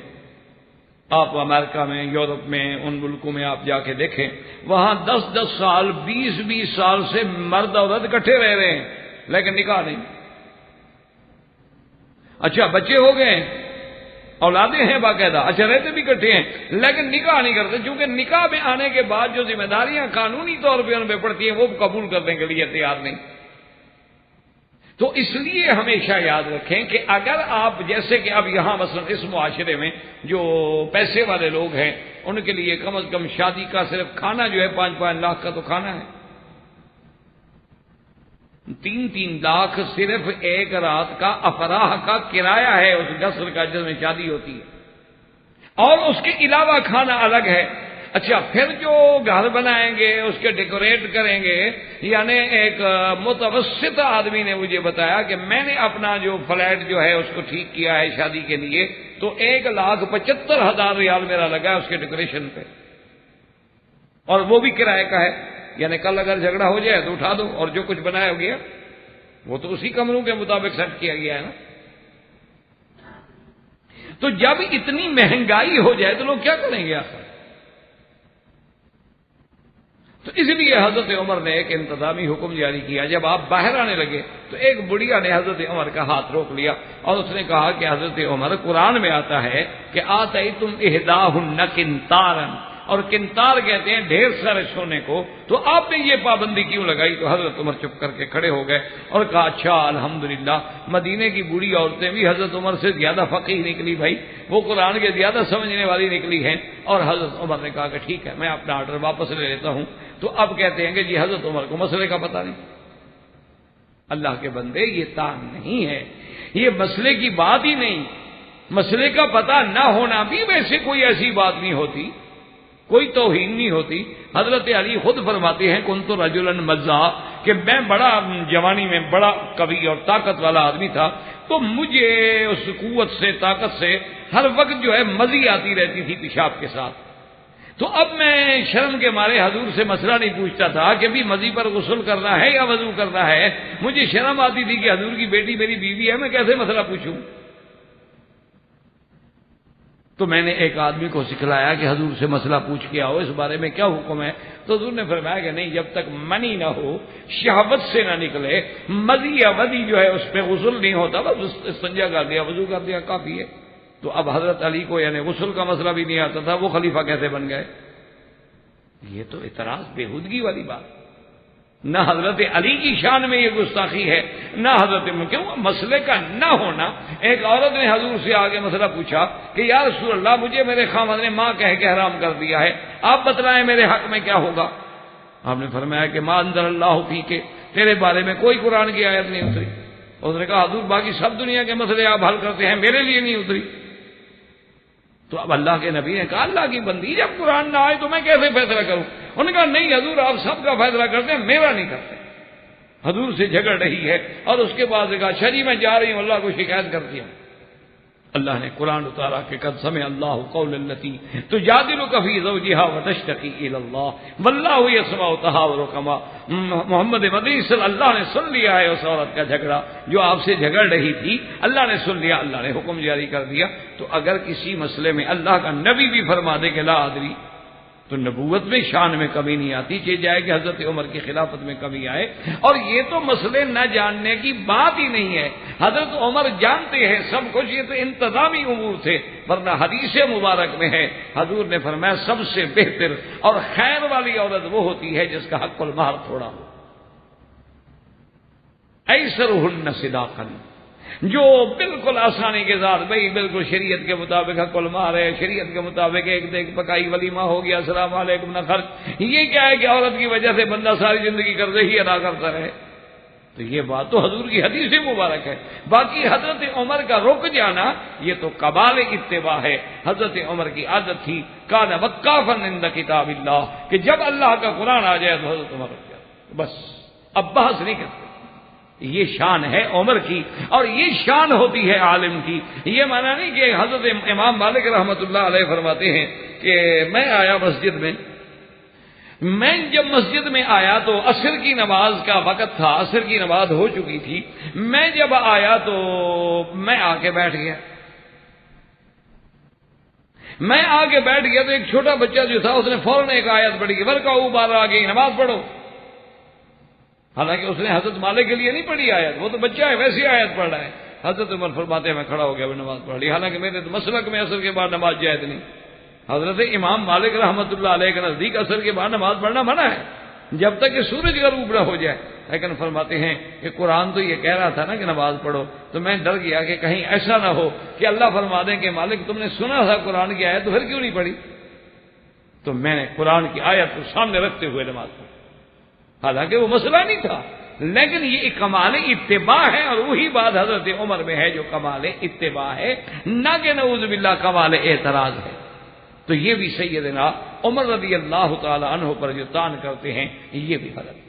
آپ امریکہ میں، یورپ میں، ان ملکوں میں آپ جا کے دیکھیں، وہاں 10 سال 20 سال سے مرد عورت اکٹھے رہ رہے ہیں لیکن نکاح نہیں. اچھا بچے ہو گئے، اولادیں ہیں باقاعدہ، اچھا رہتے بھی اکٹھے ہیں لیکن نکاح نہیں کرتے، چونکہ نکاح میں آنے کے بعد جو ذمہ داریاں قانونی طور پہ ان پہ پڑتی ہیں وہ قبول کرنے کے لیے تیار نہیں. تو اس لیے ہمیشہ یاد رکھیں کہ اگر آپ جیسے کہ اب یہاں مثلا اس معاشرے میں جو پیسے والے لوگ ہیں ان کے لیے کم از کم شادی کا صرف کھانا جو ہے 5 لاکھ کا تو کھانا ہے، 3 لاکھ صرف ایک رات کا افراح کا کرایہ ہے اس قصر کا جس میں شادی ہوتی ہے، اور اس کے علاوہ کھانا الگ ہے. اچھا پھر جو گھر بنائیں گے اس کے ڈیکوریٹ کریں گے. یعنی ایک متوسط آدمی نے مجھے بتایا کہ میں نے اپنا جو فلیٹ جو ہے اس کو ٹھیک کیا ہے شادی کے لیے تو 1,75,000 ریال میرا لگا ہے اس کے ڈیکوریشن پہ، اور وہ بھی کرائے کا ہے. یعنی کل اگر جھگڑا ہو جائے تو اٹھا دو، اور جو کچھ بنایا ہو گیا وہ تو اسی کمروں کے مطابق سیٹ کیا گیا ہے نا. تو جب اتنی مہنگائی ہو جائے تو لوگ کیا کریں گے آخر؟ تو اس لیے حضرت عمر نے ایک انتظامی حکم جاری کیا. جب آپ باہر آنے لگے تو ایک بڑھیا نے حضرت عمر کا ہاتھ روک لیا اور اس نے کہا کہ حضرت عمر قرآن میں آتا ہے کہ آتیتم احداہن قنطارا، اور قنطار کہتے ہیں ڈھیر سارے سونے کو، تو آپ نے یہ پابندی کیوں لگائی؟ تو حضرت عمر چپ کر کے کھڑے ہو گئے اور کہا اچھا الحمدللہ مدینے کی بوڑھی عورتیں بھی حضرت عمر سے زیادہ فقیہ نکلی، بھائی وہ قرآن کے زیادہ سمجھنے والی نکلی ہیں. اور حضرت عمر نے کہا کہ ٹھیک ہے میں اپنا آرڈر واپس لے لیتا ہوں. تو اب کہتے ہیں کہ جی حضرت عمر کو مسئلے کا پتہ نہیں۔ اللہ کے بندے یہ تان نہیں ہے، یہ مسئلے کی بات ہی نہیں، مسئلے کا پتہ نہ ہونا بھی ویسے کوئی ایسی بات نہیں ہوتی، کوئی توہین نہیں ہوتی۔ حضرت علی خود فرماتے ہیں کنت رجلا مزاح، کہ میں بڑا جوانی میں بڑا قوی اور طاقت والا آدمی تھا، تو مجھے اس قوت سے طاقت سے ہر وقت جو ہے مزی آتی رہتی تھی پیشاب کے ساتھ۔ تو اب میں شرم کے مارے حضور سے مسئلہ نہیں پوچھتا تھا کہ بھی مزی پر غسل کرنا ہے یا وضو کرنا ہے، مجھے شرم آتی تھی کہ حضور کی بیٹی میری بیوی ہے، میں کیسے مسئلہ پوچھوں۔ تو میں نے ایک آدمی کو سکھلایا کہ حضور سے مسئلہ پوچھ کے آؤ، اس بارے میں کیا حکم ہے؟ تو حضور نے فرمایا کہ نہیں، جب تک منی نہ ہو، شہوت سے نہ نکلے، مزی یا ودی جو ہے اس پہ غسل نہیں ہوتا، بس استنجا کر دیا، وضو کر دیا، کافی ہے۔ تو اب حضرت علی کو یعنی غسل کا مسئلہ بھی نہیں آتا تھا، وہ خلیفہ کیسے بن گئے؟ یہ تو اعتراض بےہودگی والی بات، نہ حضرت علی کی شان میں یہ گستاخی ہے، نہ حضرت کیوں مسئلے کا نہ ہونا۔ ایک عورت نے حضور سے آگے مسئلہ پوچھا کہ یا رسول اللہ مجھے میرے خاوند نے ماں کہہ کے حرام کر دیا ہے، آپ بتلائیں میرے حق میں کیا ہوگا؟ آپ نے فرمایا کہ ما انزل اللہ فی کے، تیرے بارے میں کوئی قرآن کی آیت نہیں اتری۔ اس نے کہا حضور باقی سب دنیا کے مسئلے آپ حل کرتے ہیں، میرے لیے نہیں اتری۔ تو اب اللہ کے نبی نے کہا اللہ کی بندی جب قرآن نہ آئے تو میں کیسے فیصلہ کروں؟ انہوں نے کہا نہیں حضور آپ سب کا فیصلہ کرتے ہیں، میرا نہیں کرتے۔ حضور سے جھگڑ رہی ہے اور اس کے بعد کہا اچھا جی میں جا رہی ہوں، اللہ کو شکایت کرتی ہوں۔ اللہ نے قرآن اتارا کہ قد سمع اللہ قول التی تجادلک فی زوجہا وتشتکی الی اللہ واللہ یسمع تحاورکما۔ محمد مدنی صلی اللہ نے سن لیا ہے اس عورت کا جھگڑا جو آپ سے جھگڑ رہی تھی، اللہ نے سن لیا، اللہ نے حکم جاری کر دیا۔ تو اگر کسی مسئلے میں اللہ کا نبی بھی فرما دے کہ لا ادری، تو نبوت میں شان میں کمی نہیں آتی، چاہے جائے کہ حضرت عمر کی خلافت میں کمی آئے۔ اور یہ تو مسئلے نہ جاننے کی بات ہی نہیں ہے، حضرت عمر جانتے ہیں سب کچھ، یہ تو انتظامی امور تھے۔ ورنہ حدیث مبارک میں ہے حضور نے فرمایا سب سے بہتر اور خیر والی عورت وہ ہوتی ہے جس کا حق المہر تھوڑا ہو، ایسرہن صداقا، جو بالکل آسانی کے ساتھ بھائی بالکل شریعت کے مطابق حق المہر ہے، شریعت کے مطابق ایک دیکھ پکائی ولیمہ ہو گیا، السلام علیکم نہ خرچ۔ یہ کیا ہے کہ عورت کی وجہ سے بندہ ساری زندگی قرضے ہی ادا کرتا رہے؟ تو یہ بات تو حضور کی حدیث مبارک ہے۔ باقی حضرت عمر کا رک جانا یہ تو کمال اتباع ہے۔ حضرت عمر کی عادت تھی کان وقافا عند کتاب اللہ، کہ جب اللہ کا قرآن آ جائے تو حضرت عمر رک جاتے، بس اب بحث نہیں کرتے۔ یہ شان ہے عمر کی، اور یہ شان ہوتی ہے عالم کی۔ یہ مانا نہیں کہ حضرت امام مالک رحمۃ اللہ علیہ فرماتے ہیں کہ میں آیا مسجد میں جب مسجد میں آیا تو عصر کی نماز کا وقت تھا، عصر کی نماز ہو چکی تھی، میں جب آیا تو میں آ کے بیٹھ گیا۔ میں آ کے بیٹھ گیا تو ایک چھوٹا بچہ جو تھا اس نے فوراً ایک آیت پڑھی کہ ورکعوا بعد آ گئی، نماز پڑھو۔ حالانکہ اس نے حضرت مالک کے لیے نہیں پڑھی آیت، وہ تو بچہ ہے ویسی آیت پڑھ رہا ہے۔ حضرت عمر فرماتے ہیں میں کھڑا ہو گیا، میں نماز پڑھ لی، حالانکہ میرے تو مسلک میں عصر کے بعد نماز جائز نہیں۔ حضرت امام مالک رحمۃ اللہ علیہ کے نزدیک عصر کے بعد نماز پڑھنا منع ہے جب تک کہ سورج غروب نہ ہو جائے۔ لیکن فرماتے ہیں کہ قرآن تو یہ کہہ رہا تھا نا کہ نماز پڑھو، تو میں ڈر گیا کہ کہیں ایسا نہ ہو کہ اللہ فرما دیں کہ مالک تم نے سنا تھا قرآن کی آیت تو پھر کیوں نہیں پڑھی؟ تو میں نے قرآن کی آیت کو سامنے رکھتے ہوئے نماز پڑھی، حالانکہ وہ مسئلہ نہیں تھا، لیکن یہ ایک کمال اتباع ہے، اور وہی بات حضرت عمر میں ہے جو کمال اتباع ہے، نہ کہ نعوذ باللہ کمال اعتراض ہے۔ تو یہ بھی سیدنا عمر رضی اللہ تعالی عنہ پر جو تان کرتے ہیں یہ بھی غلط ہے۔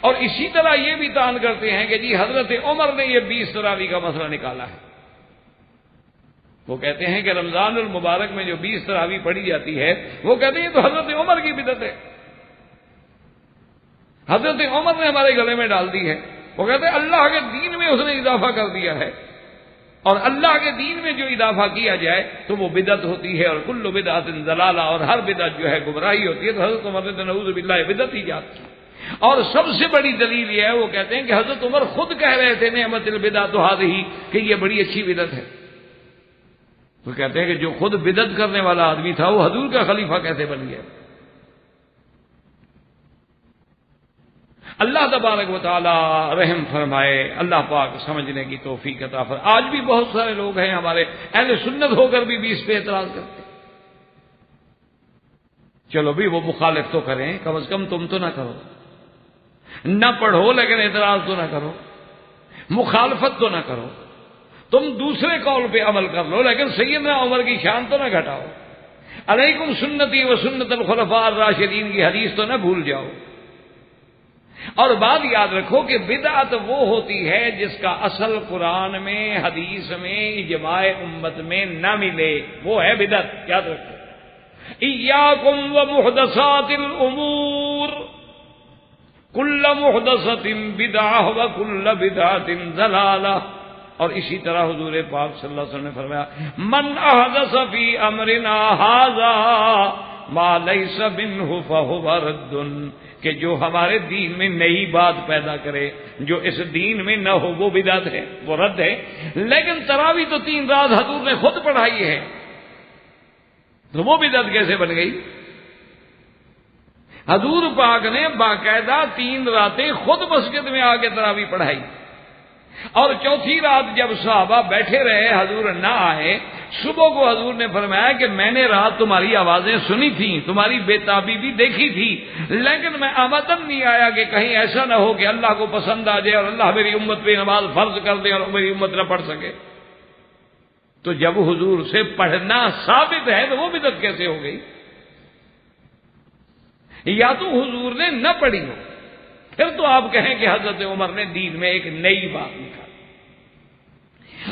اور اسی طرح یہ بھی تان کرتے ہیں کہ جی حضرت عمر نے یہ 20 تراویح کا مسئلہ نکالا ہے۔ وہ کہتے ہیں کہ رمضان المبارک میں جو 20 تراویح پڑھی جاتی ہے، وہ کہتے ہیں تو حضرت عمر کی بدعت ہے، حضرت عمر نے ہمارے گلے میں ڈال دی ہے۔ وہ کہتے ہیں اللہ کے دین میں اس نے اضافہ کر دیا ہے، اور اللہ کے دین میں جو اضافہ کیا جائے تو وہ بدعت ہوتی ہے، اور کل بدعت ضلالہ، اور ہر بدعت جو ہے گمراہی ہوتی ہے۔ تو حضرت عمر نے نعوذ باللہ بدعت ایجاد کی۔ اور سب سے بڑی دلیل یہ ہے، وہ کہتے ہیں کہ حضرت عمر خود کہہ رہے تھے نعمت البدعۃ ہذہ، کہ یہ بڑی اچھی بدعت ہے۔ وہ کہتے ہیں کہ جو خود بدعت کرنے والا آدمی تھا وہ حضور کا خلیفہ کیسے بن گیا؟ اللہ تبارک و تعالی رحم فرمائے، اللہ پاک سمجھنے کی توفیق عطا فرمائے۔ آج بھی بہت سارے لوگ ہیں ہمارے اہل سنت ہو کر بھی 20 پہ اعتراض کرتے ہیں۔ چلو بھی وہ مخالف تو کریں، کم از کم تم تو نہ کرو، نہ پڑھو لیکن اعتراض تو نہ کرو، مخالفت تو نہ کرو، تم دوسرے قول پہ عمل کر لو لیکن سیدنا عمر کی شان تو نہ گھٹاؤ، علیکم سنتی و سنت الخلفاء الراشدین کی حدیث تو نہ بھول جاؤ۔ اور بات یاد رکھو کہ بدعت وہ ہوتی ہے جس کا اصل قرآن میں، حدیث میں، اجماع امت میں نہ ملے، وہ ہے بدعت، یاد رکھو۔ ایاکم ومحدثات الامور کل محدثۃ بدعہ وکل بدعۃ ضلالہ۔ اور اسی طرح حضور پاک صلی اللہ علیہ وسلم نے فرمایا من احدث فی امرنا ھذا ما لیس منہ فہو رد، کہ جو ہمارے دین میں نئی بات پیدا کرے جو اس دین میں نہ ہو وہ بدعت ہے، وہ رد ہے۔ لیکن تراویح تو 3 رات حضور نے خود پڑھائی ہے، تو وہ بدعت کیسے بن گئی؟ حضور پاک نے باقاعدہ 3 راتیں خود مسجد میں آ کے تراویح پڑھائی، اور چوتھی رات جب صحابہ بیٹھے رہے حضور نہ آئے، صبح کو حضور نے فرمایا کہ میں نے رات تمہاری آوازیں سنی تھیں، تمہاری بے تابی بھی دیکھی تھی، لیکن میں آمدن نہیں آیا کہ کہیں ایسا نہ ہو کہ اللہ کو پسند آ جائے اور اللہ میری امت پہ نماز فرض کر دے اور میری امت نہ پڑھ سکے۔ تو جب حضور سے پڑھنا ثابت ہے تو وہ بدعت کیسے ہو گئی؟ یا تو حضور نے نہ پڑھی ہو، پھر تو آپ کہیں کہ حضرت عمر نے دین میں ایک نئی بات نکالی۔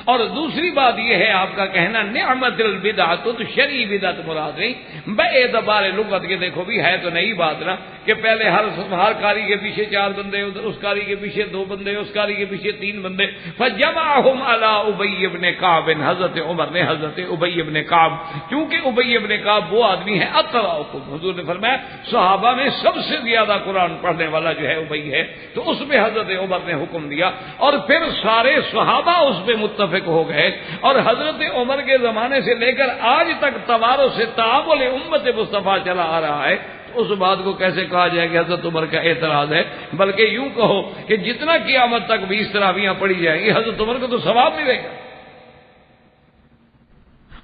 اور دوسری بات یہ ہے آپ کا کہنا نعمت البدعۃ، تو شرعی بدعت مراد نہیں، بے اعتبار لغت کے دیکھو بھی ہے تو نئی بات نا کہ پہلے ہر کاری کے پیچھے 4 بندے، ادھر اس کاری کے پیچھے 2 بندے، اس کاری کے پیچھے 3 بندے، فجمعہم علی ابی بن کعب، حضرت عمر نے حضرت ابی بن کعب، کیونکہ ابی بن کعب وہ آدمی ہے اقرأکم، حضور نے فرمایا صحابہ میں سب سے زیادہ قرآن پڑھنے والا جو ہے ابی ہے، تو اس میں حضرت عمر نے حکم دیا، اور پھر سارے صحابہ اس پہ متفق ہو گئے، اور حضرت عمر کے زمانے سے لے کر آج تک توارث سے تعامل امت مصطفیٰ چلا آ رہا ہے۔ اس بات کو کیسے کہا جائے کہ حضرت عمر کا اعتراض ہے؟ بلکہ یوں کہو کہ جتنا قیامت تک 20 تراویحیں پڑھی جائیں گی حضرت عمر کو تو ثواب ملے گا۔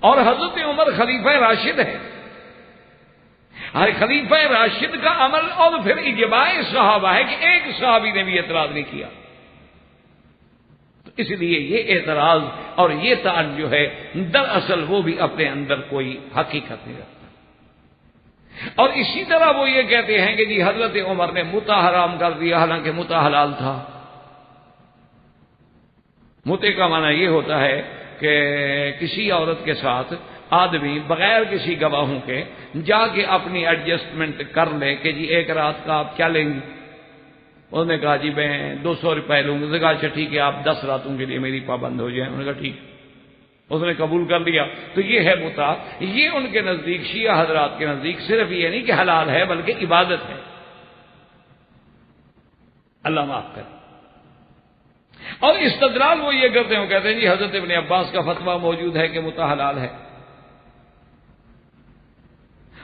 اور حضرت عمر خلیفہ راشد ہے، ہر خلیفہ راشد کا عمل اور پھر اجماع صحابہ ہے کہ ایک صحابی نے بھی اعتراض نہیں کیا، تو اس لیے یہ اعتراض اور یہ طعن جو ہے دراصل وہ بھی اپنے اندر کوئی حقیقت نہیں رکھتا۔ اور اسی طرح وہ یہ کہتے ہیں کہ جی حضرت عمر نے متع حرام کر دیا، حالانکہ متع حلال تھا۔ متع کا معنی یہ ہوتا ہے کہ کسی عورت کے ساتھ آدمی بغیر کسی گواہوں کے جا کے اپنی ایڈجسٹمنٹ کر لے کہ جی 1 رات کا آپ کیا لیں گی؟ انہوں نے کہا جی میں 200 روپے لوں گا۔ اس نے کہا اچھا ٹھیک ہے آپ 10 راتوں کے لیے میری پابند ہو جائیں۔ انہوں نے کہا ٹھیک، اس نے قبول کر لیا۔ تو یہ ہے متع۔ یہ ان کے نزدیک، شیعہ حضرات کے نزدیک صرف یہ نہیں کہ حلال ہے بلکہ عبادت ہے۔ اللہ معاف کرے۔ اور استدلال وہ یہ کرتے ہیں، وہ کہتے ہیں جی حضرت ابن عباس کا فتویٰ موجود ہے کہ متع حلال ہے،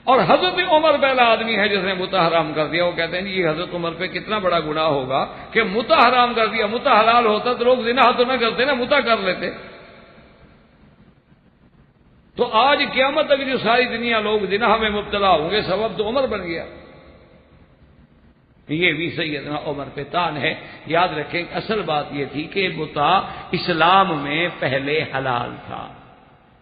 اور حضرت عمر پہلا آدمی ہے جس نے متع حرام کر دیا۔ وہ کہتے ہیں جی حضرت عمر پہ کتنا بڑا گناہ ہوگا کہ متع حرام کر دیا، متع حلال ہوتا تو لوگ زنا تو نہ کرتے نا، متع کر لیتے۔ تو آج قیامت تک جو ساری دنیا لوگ زنا میں مبتلا ہوں گے سبب تو عمر بن گیا۔ یہ بھی سیدنا عمر پہ طعن ہے۔ یاد رکھیں اصل بات یہ تھی کہ متع اسلام میں پہلے حلال تھا،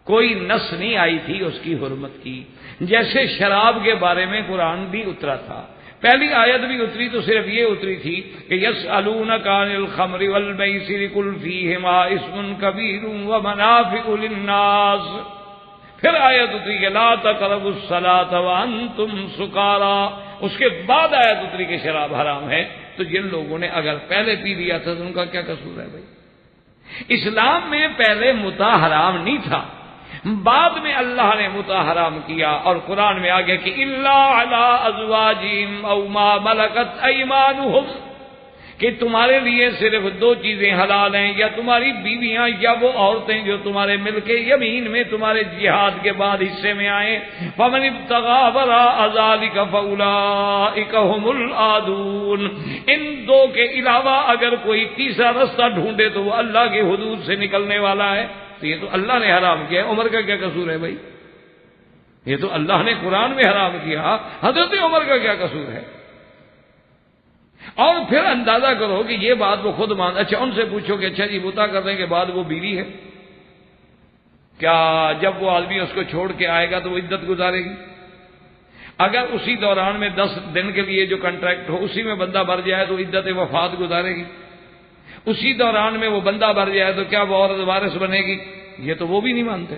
کوئی نص نہیں آئی تھی اس کی حرمت کی۔ جیسے شراب کے بارے میں قرآن بھی اترا تھا، پہلی آیت بھی اتری تو صرف یہ اتری تھی کہ یسألونک عن الخمر والمیسر قل فیہما اسم کبیر ومنافع للناس۔ پھر آیت اتری کہ لا تقربوا الصلاۃ وانتم سکارا۔ اس کے بعد آیت اتری کہ شراب حرام ہے۔ تو جن لوگوں نے اگر پہلے پی لیا تھا تو ان کا کیا قصور ہے بھائی؟ اسلام میں پہلے متع حرام نہیں تھا، بعد میں اللہ نے متع حرام کیا، اور قرآن میں آگے کہ الا علی ازواجہم او ما ملکت ایمانہم، کہ تمہارے لیے صرف 2 چیزیں حلال ہیں، یا تمہاری بیویاں یا وہ عورتیں جو تمہارے ملک یمین میں تمہارے جہاد کے بعد حصے میں آئیں۔ فمن ابتغى وراء ذلك فاولئک هم العادون۔ ان 2 کے علاوہ اگر کوئی تیسرا رستہ ڈھونڈے تو وہ اللہ کی حدود سے نکلنے والا ہے۔ تو یہ تو اللہ نے حرام کیا ہے، عمر کا کیا قصور ہے بھائی؟ یہ تو اللہ نے قرآن میں حرام کیا، حضرت عمر کا کیا قصور ہے؟ اور پھر اندازہ کرو کہ یہ بات وہ خود مان، اچھا ان سے پوچھو کہ اچھا جی بتا کرنے کے بعد وہ بیوی ہے، کیا جب وہ آدمی اس کو چھوڑ کے آئے گا تو وہ عدت گزارے گی؟ اگر اسی دوران میں 10 دن کے لیے جو کنٹریکٹ ہو اسی میں بندہ مر جائے تو عدت وفات گزارے گی؟ اسی دوران میں وہ بندہ مر جائے تو کیا وہ عورت وارث بنے گی؟ یہ تو وہ بھی نہیں مانتے،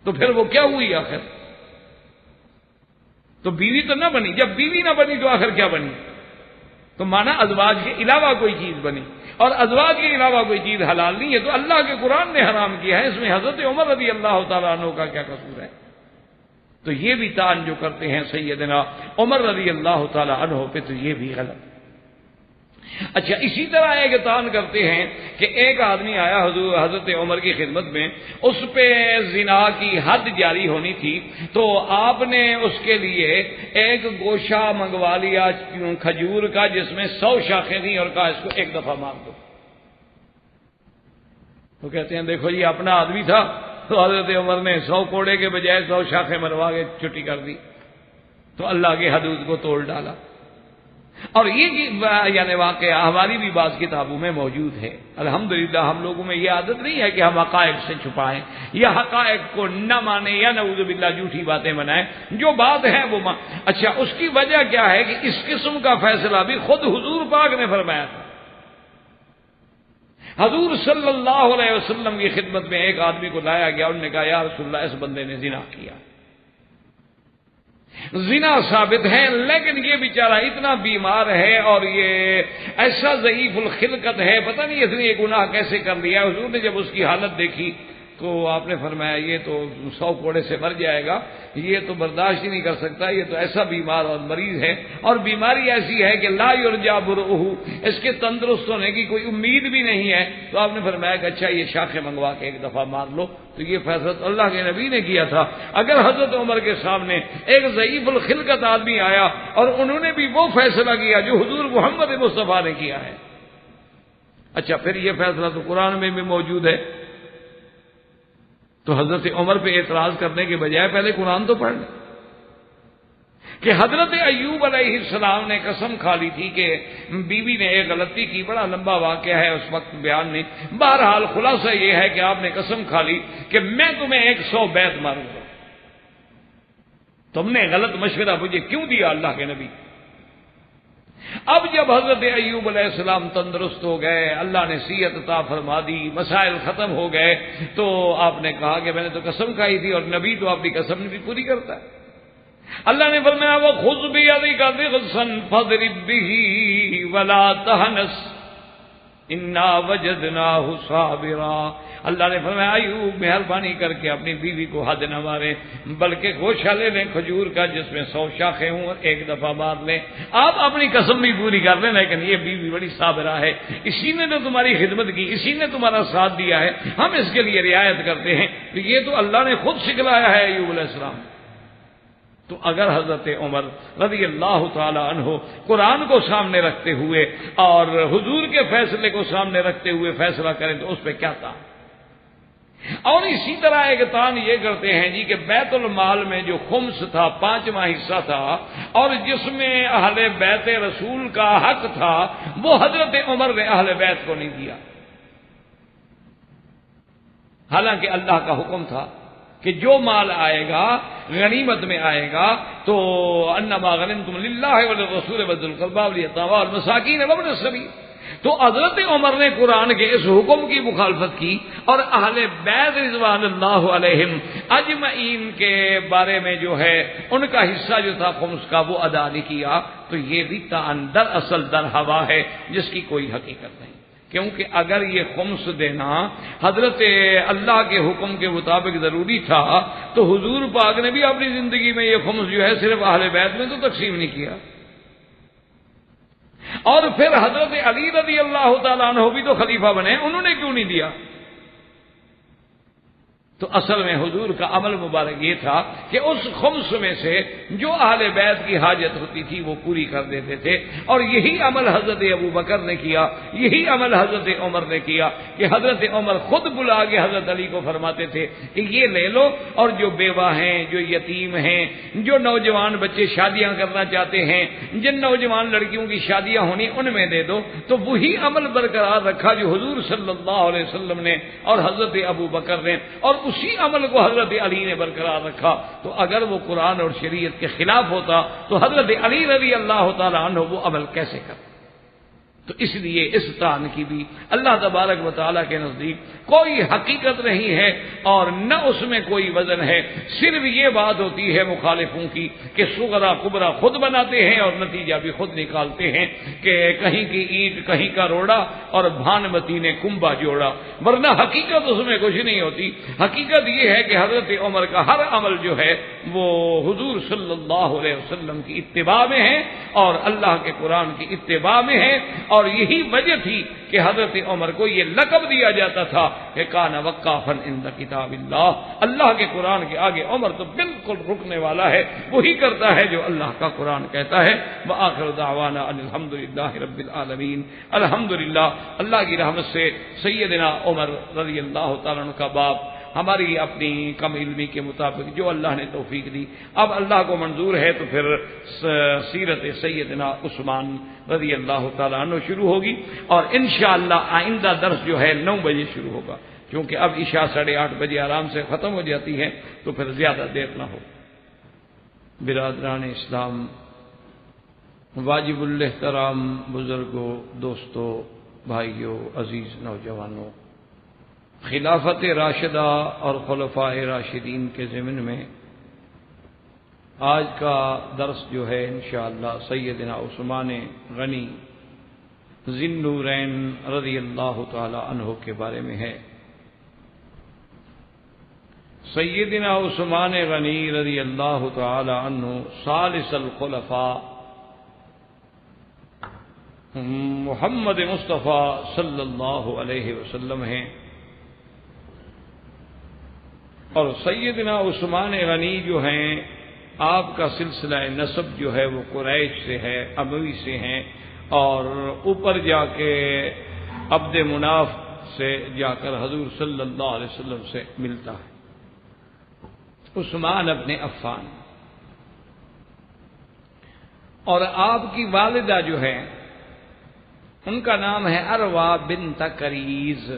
تو پھر وہ کیا ہوئی آخر؟ تو بیوی تو نہ بنی، جب بیوی نہ بنی تو آخر کیا بنی؟ تو مانا ازواج کے علاوہ کوئی چیز بنی، اور ازواج کے علاوہ کوئی چیز حلال نہیں ہے، تو اللہ کے قرآن نے حرام کیا ہے، اس میں حضرت عمر رضی اللہ تعالیٰ عنہ کا کیا قصور ہے؟ تو یہ بھی طعن جو کرتے ہیں سیدنا عمر رضی اللہ تعالیٰ عنہ پہ، تو یہ بھی غلط۔ اچھا اسی طرح ایک طعن کرتے ہیں کہ ایک آدمی آیا حضرت عمر کی خدمت میں، اس پہ زنا کی حد جاری ہونی تھی، تو آپ نے اس کے لیے ایک گوشہ منگوا لیا کھجور کا جس میں 100 شاخیں تھیں، اور کہا اس کو ایک دفعہ مار دو۔ تو کہتے ہیں دیکھو یہ اپنا آدمی تھا، تو حضرت عمر نے 100 کوڑے کے بجائے 100 شاخیں مروا کے چھٹی کر دی، تو اللہ کے حدود کو توڑ ڈالا۔ اور یہ یعنی واقعہ ہماری بھی بعض کتابوں میں موجود ہے۔ الحمدللہ ہم لوگوں میں یہ عادت نہیں ہے کہ ہم حقائق سے چھپائیں یا حقائق کو نہ مانیں یا نعوذ باللہ جھوٹی باتیں بنائیں، جو بات ہے وہ اچھا اس کی وجہ کیا ہے کہ اس قسم کا فیصلہ بھی خود حضور پاک نے فرمایا تھا۔ حضور صلی اللہ علیہ وسلم کی خدمت میں ایک آدمی کو لایا گیا، انہوں نے کہا یا رسول اللہ اس بندے نے زنا کیا، زنا ثابت ہے، لیکن یہ بیچارہ اتنا بیمار ہے اور یہ ایسا ضعیف الخلقت ہے، پتہ نہیں اس نے یہ گناہ کیسے کر لیا۔ حضور نے جب اس کی حالت دیکھی تو آپ نے فرمایا یہ تو 100 کوڑے سے مر جائے گا، یہ تو برداشت ہی نہیں کر سکتا، یہ تو ایسا بیمار اور مریض ہے، اور بیماری ایسی ہے کہ لا یرجا برؤہ، اس کے تندرست ہونے کی کوئی امید بھی نہیں ہے۔ تو آپ نے فرمایا کہ اچھا یہ شاخیں منگوا کے ایک دفعہ مار لو۔ تو یہ فیصلہ تو اللہ کے نبی نے کیا تھا۔ اگر حضرت عمر کے سامنے ایک ضعیف الخلقت آدمی آیا اور انہوں نے بھی وہ فیصلہ کیا جو حضور محمد مصطفیٰ نے کیا ہے، اچھا پھر یہ فیصلہ تو قرآن میں بھی موجود ہے، تو حضرت عمر پہ اعتراض کرنے کے بجائے پہلے قرآن تو پڑھ لیں کہ حضرت ایوب علیہ السلام نے قسم کھا لی تھی کہ بیوی نے ایک غلطی کی، بڑا لمبا واقعہ ہے اس وقت بیان نہیں، بہرحال خلاصہ یہ ہے کہ آپ نے قسم کھا لی کہ میں تمہیں 100 بیت ماروں گا۔ تم نے غلط مشورہ مجھے کیوں دیا اللہ کے نبی؟ اب جب حضرت ایوب علیہ السلام تندرست ہو گئے، اللہ نے صحت عطا فرما دی، مسائل ختم ہو گئے، تو آپ نے کہا کہ میں نے تو قسم کھائی تھی، اور نبی تو اپنی قسم بھی پوری کرتا ہے۔ اللہ نے فرمایا وَخُذْ بِيَدِكَ ضِغْثًا فَاضْرِب بِّهِ وَلَا تَحْنَثْ إِنَّا وَجَدْنَاهُ صَابِرًا۔ اللہ نے فرمایا ایوب مہربانی کر کے اپنی بیوی کو حد نہ مارے، بلکہ گوشہ لے لیں کھجور کا جس میں 100 شاخیں ہوں، اور ایک دفعہ مار لیں۔ آپ اپنی قسم بھی پوری کر لیں، لیکن یہ بیوی بڑی صابرہ ہے، اسی نے تو تمہاری خدمت کی، اسی نے تمہارا ساتھ دیا ہے، ہم اس کے لیے رعایت کرتے ہیں۔ تو یہ تو اللہ نے خود سکھلایا ہے ایوب علیہ السلام۔ تو اگر حضرت عمر رضی اللہ تعالی عنہ قرآن کو سامنے رکھتے ہوئے اور حضور کے فیصلے کو سامنے رکھتے ہوئے فیصلہ کریں تو اس پہ کیا تھا؟ اور اسی طرح ایک طعن یہ کرتے ہیں جی کہ بیت المال میں جو خمس تھا، 5واں حصہ تھا، اور جس میں اہل بیت رسول کا حق تھا، وہ حضرت عمر نے اہل بیت کو نہیں دیا، حالانکہ اللہ کا حکم تھا کہ جو مال آئے گا غنیمت میں آئے گا تو انما غنمتم للہ وللرسول وذی القربى والیتامى والمساکین وابن السبیل۔ تو حضرت عمر نے قرآن کے اس حکم کی مخالفت کی اور اہل بیت رضوان اللہ علیہم اجمعین کے بارے میں جو ہے ان کا حصہ جو تھا خمس کا وہ ادا نہیں کیا۔ تو یہ بھی در اصل در ہوا ہے جس کی کوئی حقیقت نہیں، کیونکہ اگر یہ خمس دینا حضرت اللہ کے حکم کے مطابق ضروری تھا تو حضور پاک نے بھی اپنی زندگی میں یہ خمس جو ہے صرف اہل بیت میں تو تقسیم نہیں کیا، اور پھر حضرت علی رضی اللہ تعالیٰ عنہ بھی تو خلیفہ بنے، انہوں نے کیوں نہیں دیا؟ تو اصل میں حضور کا عمل مبارک یہ تھا کہ اس خمس میں سے جو اہل بیت کی حاجت ہوتی تھی وہ پوری کر دیتے تھے، اور یہی عمل حضرت ابو بکر نے کیا، یہی عمل حضرت عمر نے کیا کہ حضرت عمر خود بلا کے حضرت علی کو فرماتے تھے کہ یہ لے لو، اور جو بیوہ ہیں، جو یتیم ہیں، جو نوجوان بچے شادیاں کرنا چاہتے ہیں، جن نوجوان لڑکیوں کی شادیاں ہونی ان میں دے دو۔ تو وہی عمل برقرار رکھا جو حضور صلی اللہ علیہ وسلم نے اور حضرت ابو بکر نے، اور اسی عمل کو حضرت علی نے برقرار رکھا۔ تو اگر وہ قرآن اور شریعت کے خلاف ہوتا تو حضرت علی رضی اللہ تعالی عنہ وہ عمل کیسے کرتے؟ تو اس لیے اس طعن کی بھی اللہ تبارک و تعالیٰ کے نزدیک کوئی حقیقت نہیں ہے اور نہ اس میں کوئی وزن ہے، صرف یہ بات ہوتی ہے مخالفوں کی کہ صغرا کبرا خود بناتے ہیں اور نتیجہ بھی خود نکالتے ہیں کہ کہیں کی اینٹ کہیں کا روڑا اور بھانمتی نے کنبا جوڑا، ورنہ حقیقت اس میں کچھ نہیں ہوتی۔ حقیقت یہ ہے کہ حضرت عمر کا ہر عمل جو ہے وہ حضور صلی اللہ علیہ وسلم کی اتباع میں ہے اور اللہ کے قرآن کی اتباع میں ہے، اور یہی وجہ تھی کہ حضرت عمر کو یہ لقب دیا جاتا تھا کہ کان وقافا عند کتاب اللہ، اللہ کے قرآن کے آگے عمر تو بالکل رکنے والا ہے، وہی کرتا ہے جو اللہ کا قرآن کہتا ہے۔ وآخر دعوانا ان الحمدللہ رب العالمین۔ الحمدللہ اللہ کی رحمت سے سیدنا عمر رضی اللہ تعالیٰ عنہ کا باب ہماری اپنی کم علمی کے مطابق جو اللہ نے توفیق دی، اب اللہ کو منظور ہے تو پھر سیرت سیدنا عثمان رضی اللہ تعالیٰ عنہ شروع ہوگی، اور انشاءاللہ آئندہ درس جو ہے 9 بجے شروع ہوگا، کیونکہ اب عشاء 8:30 بجے آرام سے ختم ہو جاتی ہے تو پھر زیادہ دیر نہ ہو۔ برادران اسلام، واجب الاحترام بزرگوں، دوستوں، بھائیوں، عزیز نوجوانوں، خلافت راشدہ اور خلفاء راشدین کے ضمن میں آج کا درس جو ہے انشاءاللہ سیدنا عثمان غنی ذی النورین رضی اللہ تعالی عنہ کے بارے میں ہے۔ سیدنا عثمان غنی رضی اللہ تعالی عنہ ثالث الخلفاء محمد مصطفیٰ صلی اللہ علیہ وسلم ہیں، اور سیدنا عثمان غنی جو ہیں آپ کا سلسلہ نسب جو ہے وہ قریش سے ہے، اموی سے ہیں، اور اوپر جا کے عبد مناف سے جا کر حضور صلی اللہ علیہ وسلم سے ملتا ہے۔ عثمان ابن عفان، اور آپ کی والدہ جو ہے ان کا نام ہے اروا بنت کریز،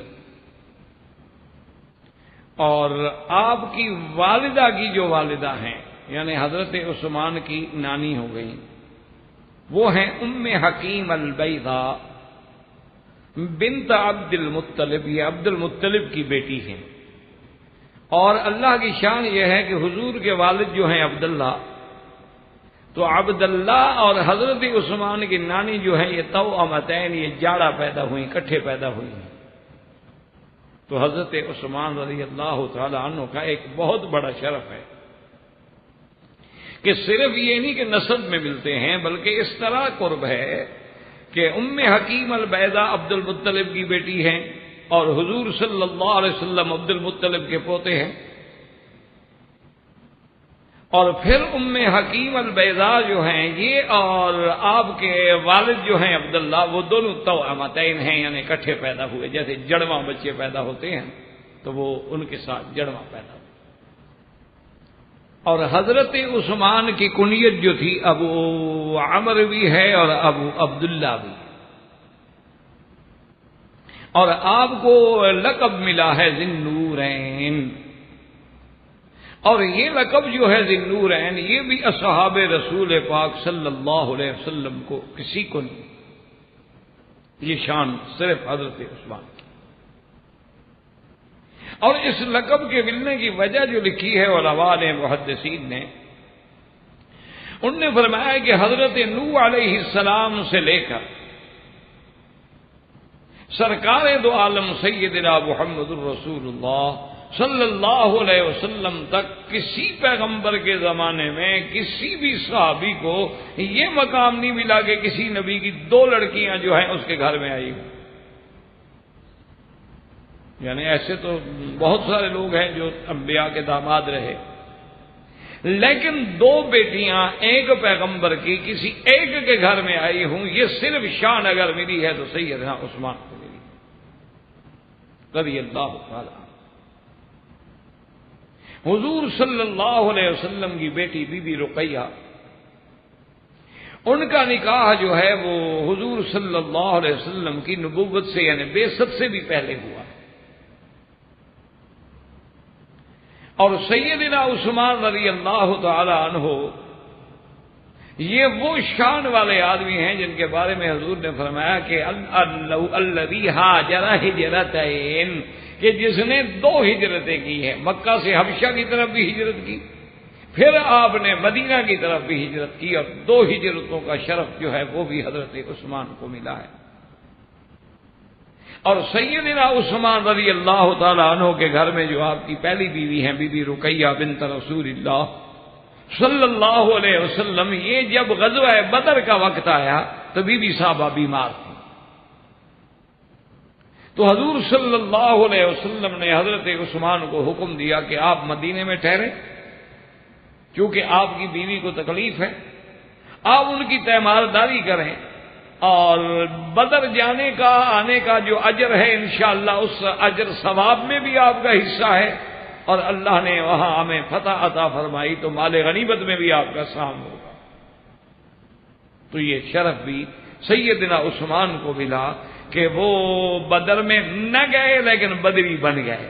اور آپ کی والدہ کی جو والدہ ہیں یعنی حضرت عثمان کی نانی ہو گئی، وہ ہیں ام حکیم البیضاء بنت عبد المطلب، یہ عبد المطلب کی بیٹی ہیں۔ اور اللہ کی شان یہ ہے کہ حضور کے والد جو ہیں عبداللہ، تو عبداللہ اور حضرت عثمان کی نانی جو ہے یہ توأمتین، یہ جاڑا پیدا ہوئی، کٹھے پیدا ہوئی ہیں۔ تو حضرت عثمان رضی اللہ تعالی عنہ کا ایک بہت بڑا شرف ہے کہ صرف یہ نہیں کہ نسب میں ملتے ہیں، بلکہ اس طرح قرب ہے کہ ام حکیم البیضاء عبد المطلب کی بیٹی ہیں اور حضور صلی اللہ علیہ وسلم عبد المطلب کے پوتے ہیں، اور پھر ام حکیم البیضاء جو ہیں یہ اور آپ کے والد جو ہیں عبداللہ وہ دونوں توأمتین ہیں، یعنی کٹھے پیدا ہوئے، جیسے جڑواں بچے پیدا ہوتے ہیں تو وہ ان کے ساتھ جڑواں پیدا ہوئے۔ اور حضرت عثمان کی کنیت جو تھی ابو عمر بھی ہے اور ابو عبداللہ بھی، اور آپ کو لقب ملا ہے ذی النورین، اور یہ لقب جو ہے ذی النورین یہ بھی اصحاب رسول پاک صلی اللہ علیہ وسلم کو کسی کو نہیں، یہ شان صرف حضرت عثمان کی۔ اور اس لقب کے ملنے کی وجہ جو لکھی ہے علماء نے، محدثین نے، انہوں نے فرمایا کہ حضرت نوح علیہ السلام سے لے کر سرکار دو عالم سیدنا محمد الرسول اللہ صلی اللہ علیہ وسلم تک کسی پیغمبر کے زمانے میں کسی بھی صحابی کو یہ مقام نہیں ملا کہ کسی نبی کی 2 لڑکیاں جو ہیں اس کے گھر میں آئی ہوں۔ یعنی ایسے تو بہت سارے لوگ ہیں جو انبیاء کے داماد رہے، لیکن دو بیٹیاں ایک پیغمبر کی کسی ایک کے گھر میں آئی ہوں، یہ صرف شان اگر ملی ہے تو سیدنا عثمان کو ملی رضی اللہ تعالی۔ حضور صلی اللہ علیہ وسلم کی بیٹی بی بی رقیہ، ان کا نکاح جو ہے وہ حضور صلی اللہ علیہ وسلم کی نبوت سے یعنی بعثت سے بھی پہلے ہوا، اور سیدنا عثمان رضی اللہ تعالی عنہ یہ وہ شان والے آدمی ہیں جن کے بارے میں حضور نے فرمایا کہ الذی ہاجر ہجرتین، کہ جس نے دو ہجرتیں کی ہیں، مکہ سے حبشہ کی طرف بھی ہجرت کی، پھر آپ نے مدینہ کی طرف بھی ہجرت کی، اور دو ہجرتوں کا شرف جو ہے وہ بھی حضرت عثمان کو ملا ہے۔ اور سیدنا عثمان رضی اللہ تعالی عنہ کے گھر میں جو آپ کی پہلی بیوی ہیں بی بی رقیہ بنت رسول اللہ صلی اللہ علیہ وسلم، یہ جب غزوہ بدر کا وقت آیا تو بی بی صاحبہ بیمار تھی، تو حضور صلی اللہ علیہ وسلم نے حضرت عثمان کو حکم دیا کہ آپ مدینے میں ٹھہریں، کیونکہ آپ کی بیوی کو تکلیف ہے، آپ ان کی تیمارداری کریں، اور بدر جانے کا آنے کا جو اجر ہے انشاءاللہ اس اجر ثواب میں بھی آپ کا حصہ ہے، اور اللہ نے وہاں ہمیں فتح عطا فرمائی تو مال غنیمت میں بھی آپ کا سہم ہوگا۔ تو یہ شرف بھی سیدنا عثمان کو ملا کہ وہ بدر میں نہ گئے لیکن بدری بن گئے،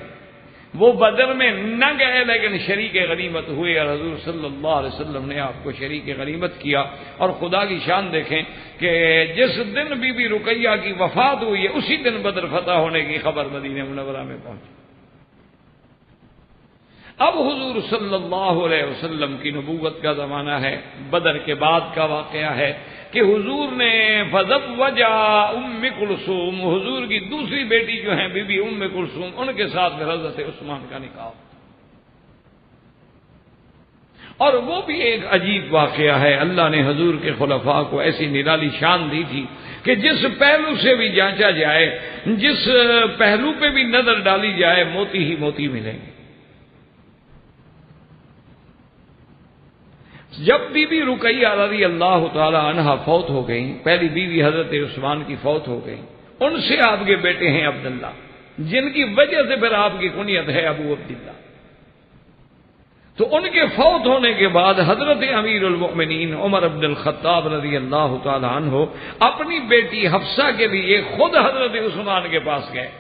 وہ بدر میں نہ گئے لیکن شریک غنیمت ہوئے، اور حضور صلی اللہ علیہ وسلم نے آپ کو شریک غنیمت کیا۔ اور خدا کی شان دیکھیں کہ جس دن بی بی رقیہ کی وفات ہوئی ہے اسی دن بدر فتح ہونے کی خبر مدینہ منورہ میں پہنچی۔ اب حضور صلی اللہ علیہ وسلم کی نبوت کا زمانہ ہے، بدر کے بعد کا واقعہ ہے کہ حضور نے فزوجا ام کلثوم، حضور کی دوسری بیٹی جو ہیں بی بی ام کلثوم، ان کے ساتھ پھر حضرت عثمان کا نکاح، اور وہ بھی ایک عجیب واقعہ ہے۔ اللہ نے حضور کے خلفاء کو ایسی نرالی شان دی تھی کہ جس پہلو سے بھی جانچا جائے، جس پہلو پہ بھی نظر ڈالی جائے، موتی ہی موتی ملیں گے۔ جب بی بی رقیہ رضی اللہ تعالی عنہا فوت ہو گئیں، پہلی بیوی حضرت عثمان کی فوت ہو گئی، ان سے آپ کے بیٹے ہیں عبداللہ، جن کی وجہ سے پھر آپ کی کنیت ہے ابو عبداللہ۔ تو ان کے فوت ہونے کے بعد حضرت امیر المؤمنین عمر بن الخطاب رضی اللہ تعالی عنہ اپنی بیٹی حفصہ کے لیے خود حضرت عثمان کے پاس گئے۔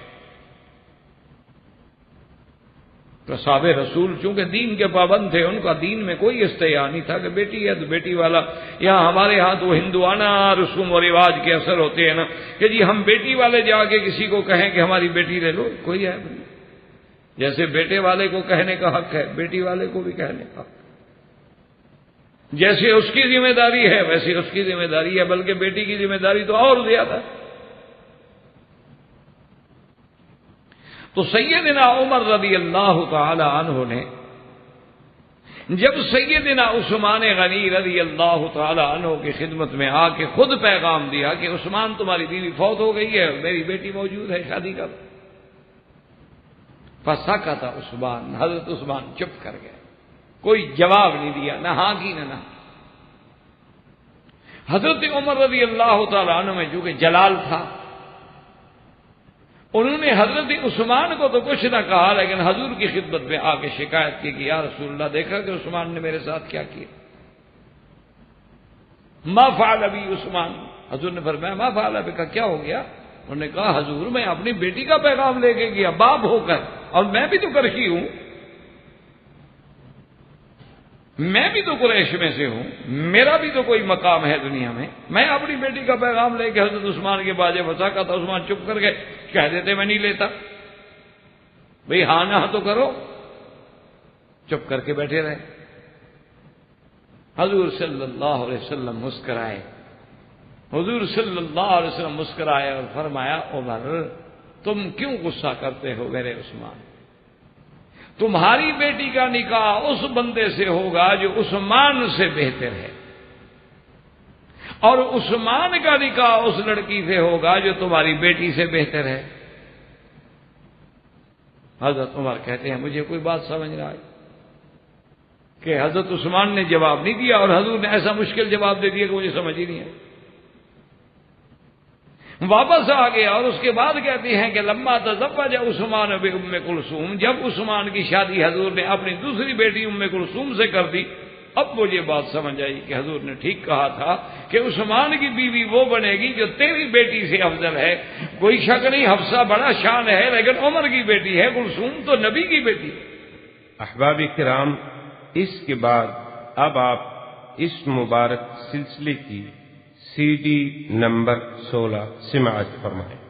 صحابہ رسول چونکہ دین کے پابند تھے، ان کا دین میں کوئی استحیا نہیں تھا کہ بیٹی ہے تو بیٹی والا، یہاں ہمارے ہاں تو ہندوانہ رسوم و رواج کے اثر ہوتے ہیں نا کہ جی ہم بیٹی والے جا کے کسی کو کہیں کہ ہماری بیٹی لے لو، کوئی ہے نہیں۔ جیسے بیٹے والے کو کہنے کا حق ہے، بیٹی والے کو بھی کہنے کا حق، جیسے اس کی ذمہ داری ہے ویسے اس کی ذمہ داری ہے، بلکہ بیٹی کی ذمہ داری تو اور زیادہ۔ تو سیدنا عمر رضی اللہ تعالی عنہ نے جب سیدنا عثمان غنی رضی اللہ تعالی عنہ کی خدمت میں آ کے خود پیغام دیا کہ عثمان تمہاری بیوی فوت ہو گئی ہے، میری بیٹی موجود ہے، شادی کر۔ فسکت عثمان، حضرت عثمان چپ کر گئے، کوئی جواب نہیں دیا، نہ ہاں کی نہ۔ حضرت عمر رضی اللہ تعالی عنہ میں چونکہ جلال تھا، انہوں نے حضرت عثمان کو تو کچھ نہ کہا، لیکن حضور کی خدمت میں آ کے شکایت کی کہ یا رسول اللہ، دیکھا کہ عثمان نے میرے ساتھ کیا کیا؟ ما فعل بی عثمان، حضور نے فرمایا ما فعل بک، کیا ہو گیا؟ انہوں نے کہا حضور میں اپنی بیٹی کا پیغام لے کے گیا باپ ہو کر، اور میں بھی تو قریشی ہوں، میں بھی تو قریش میں سے ہوں، میرا بھی تو کوئی مقام ہے دنیا میں اپنی بیٹی کا پیغام لے کے حضرت عثمان کے باجے پھنسا کا تھا۔ عثمان چپ کر گئے، کہہ دیتے میں نہیں لیتا، بھئی ہاں نہ تو کرو، چپ کر کے بیٹھے رہے۔ حضور صلی اللہ علیہ وسلم مسکرائے، حضور صلی اللہ علیہ وسلم مسکرائے اور فرمایا عمر تم کیوں غصہ کرتے ہو میرے عثمان؟ تمہاری بیٹی کا نکاح اس بندے سے ہوگا جو عثمان سے بہتر ہے، اور عثمان کا نکاح اس لڑکی سے ہوگا جو تمہاری بیٹی سے بہتر ہے۔ حضرت عمر کہتے ہیں مجھے کوئی بات سمجھ نہ آئی کہ حضرت عثمان نے جواب نہیں دیا اور حضور نے ایسا مشکل جواب دے دیا کہ مجھے سمجھ ہی نہیں آئی. واپس آ گیا اور اس کے بعد کہتے ہیں کہ لما تزوج عثمان بأم کلثوم، جب عثمان کی شادی حضور نے اپنی دوسری بیٹی ام کلثوم سے کر دی، اب مجھے بات سمجھ آئی کہ حضور نے ٹھیک کہا تھا کہ عثمان کی بیوی وہ بنے گی جو تیری بیٹی سے افضل ہے. کوئی شک نہیں حفصہ بڑا شان ہے، لیکن عمر کی بیٹی ہے، کلثوم تو نبی کی بیٹی ہے. احباب کرام، اس کے بعد اب آپ اس مبارک سلسلے کی CD نمبر 16 سماعت فرمائیں.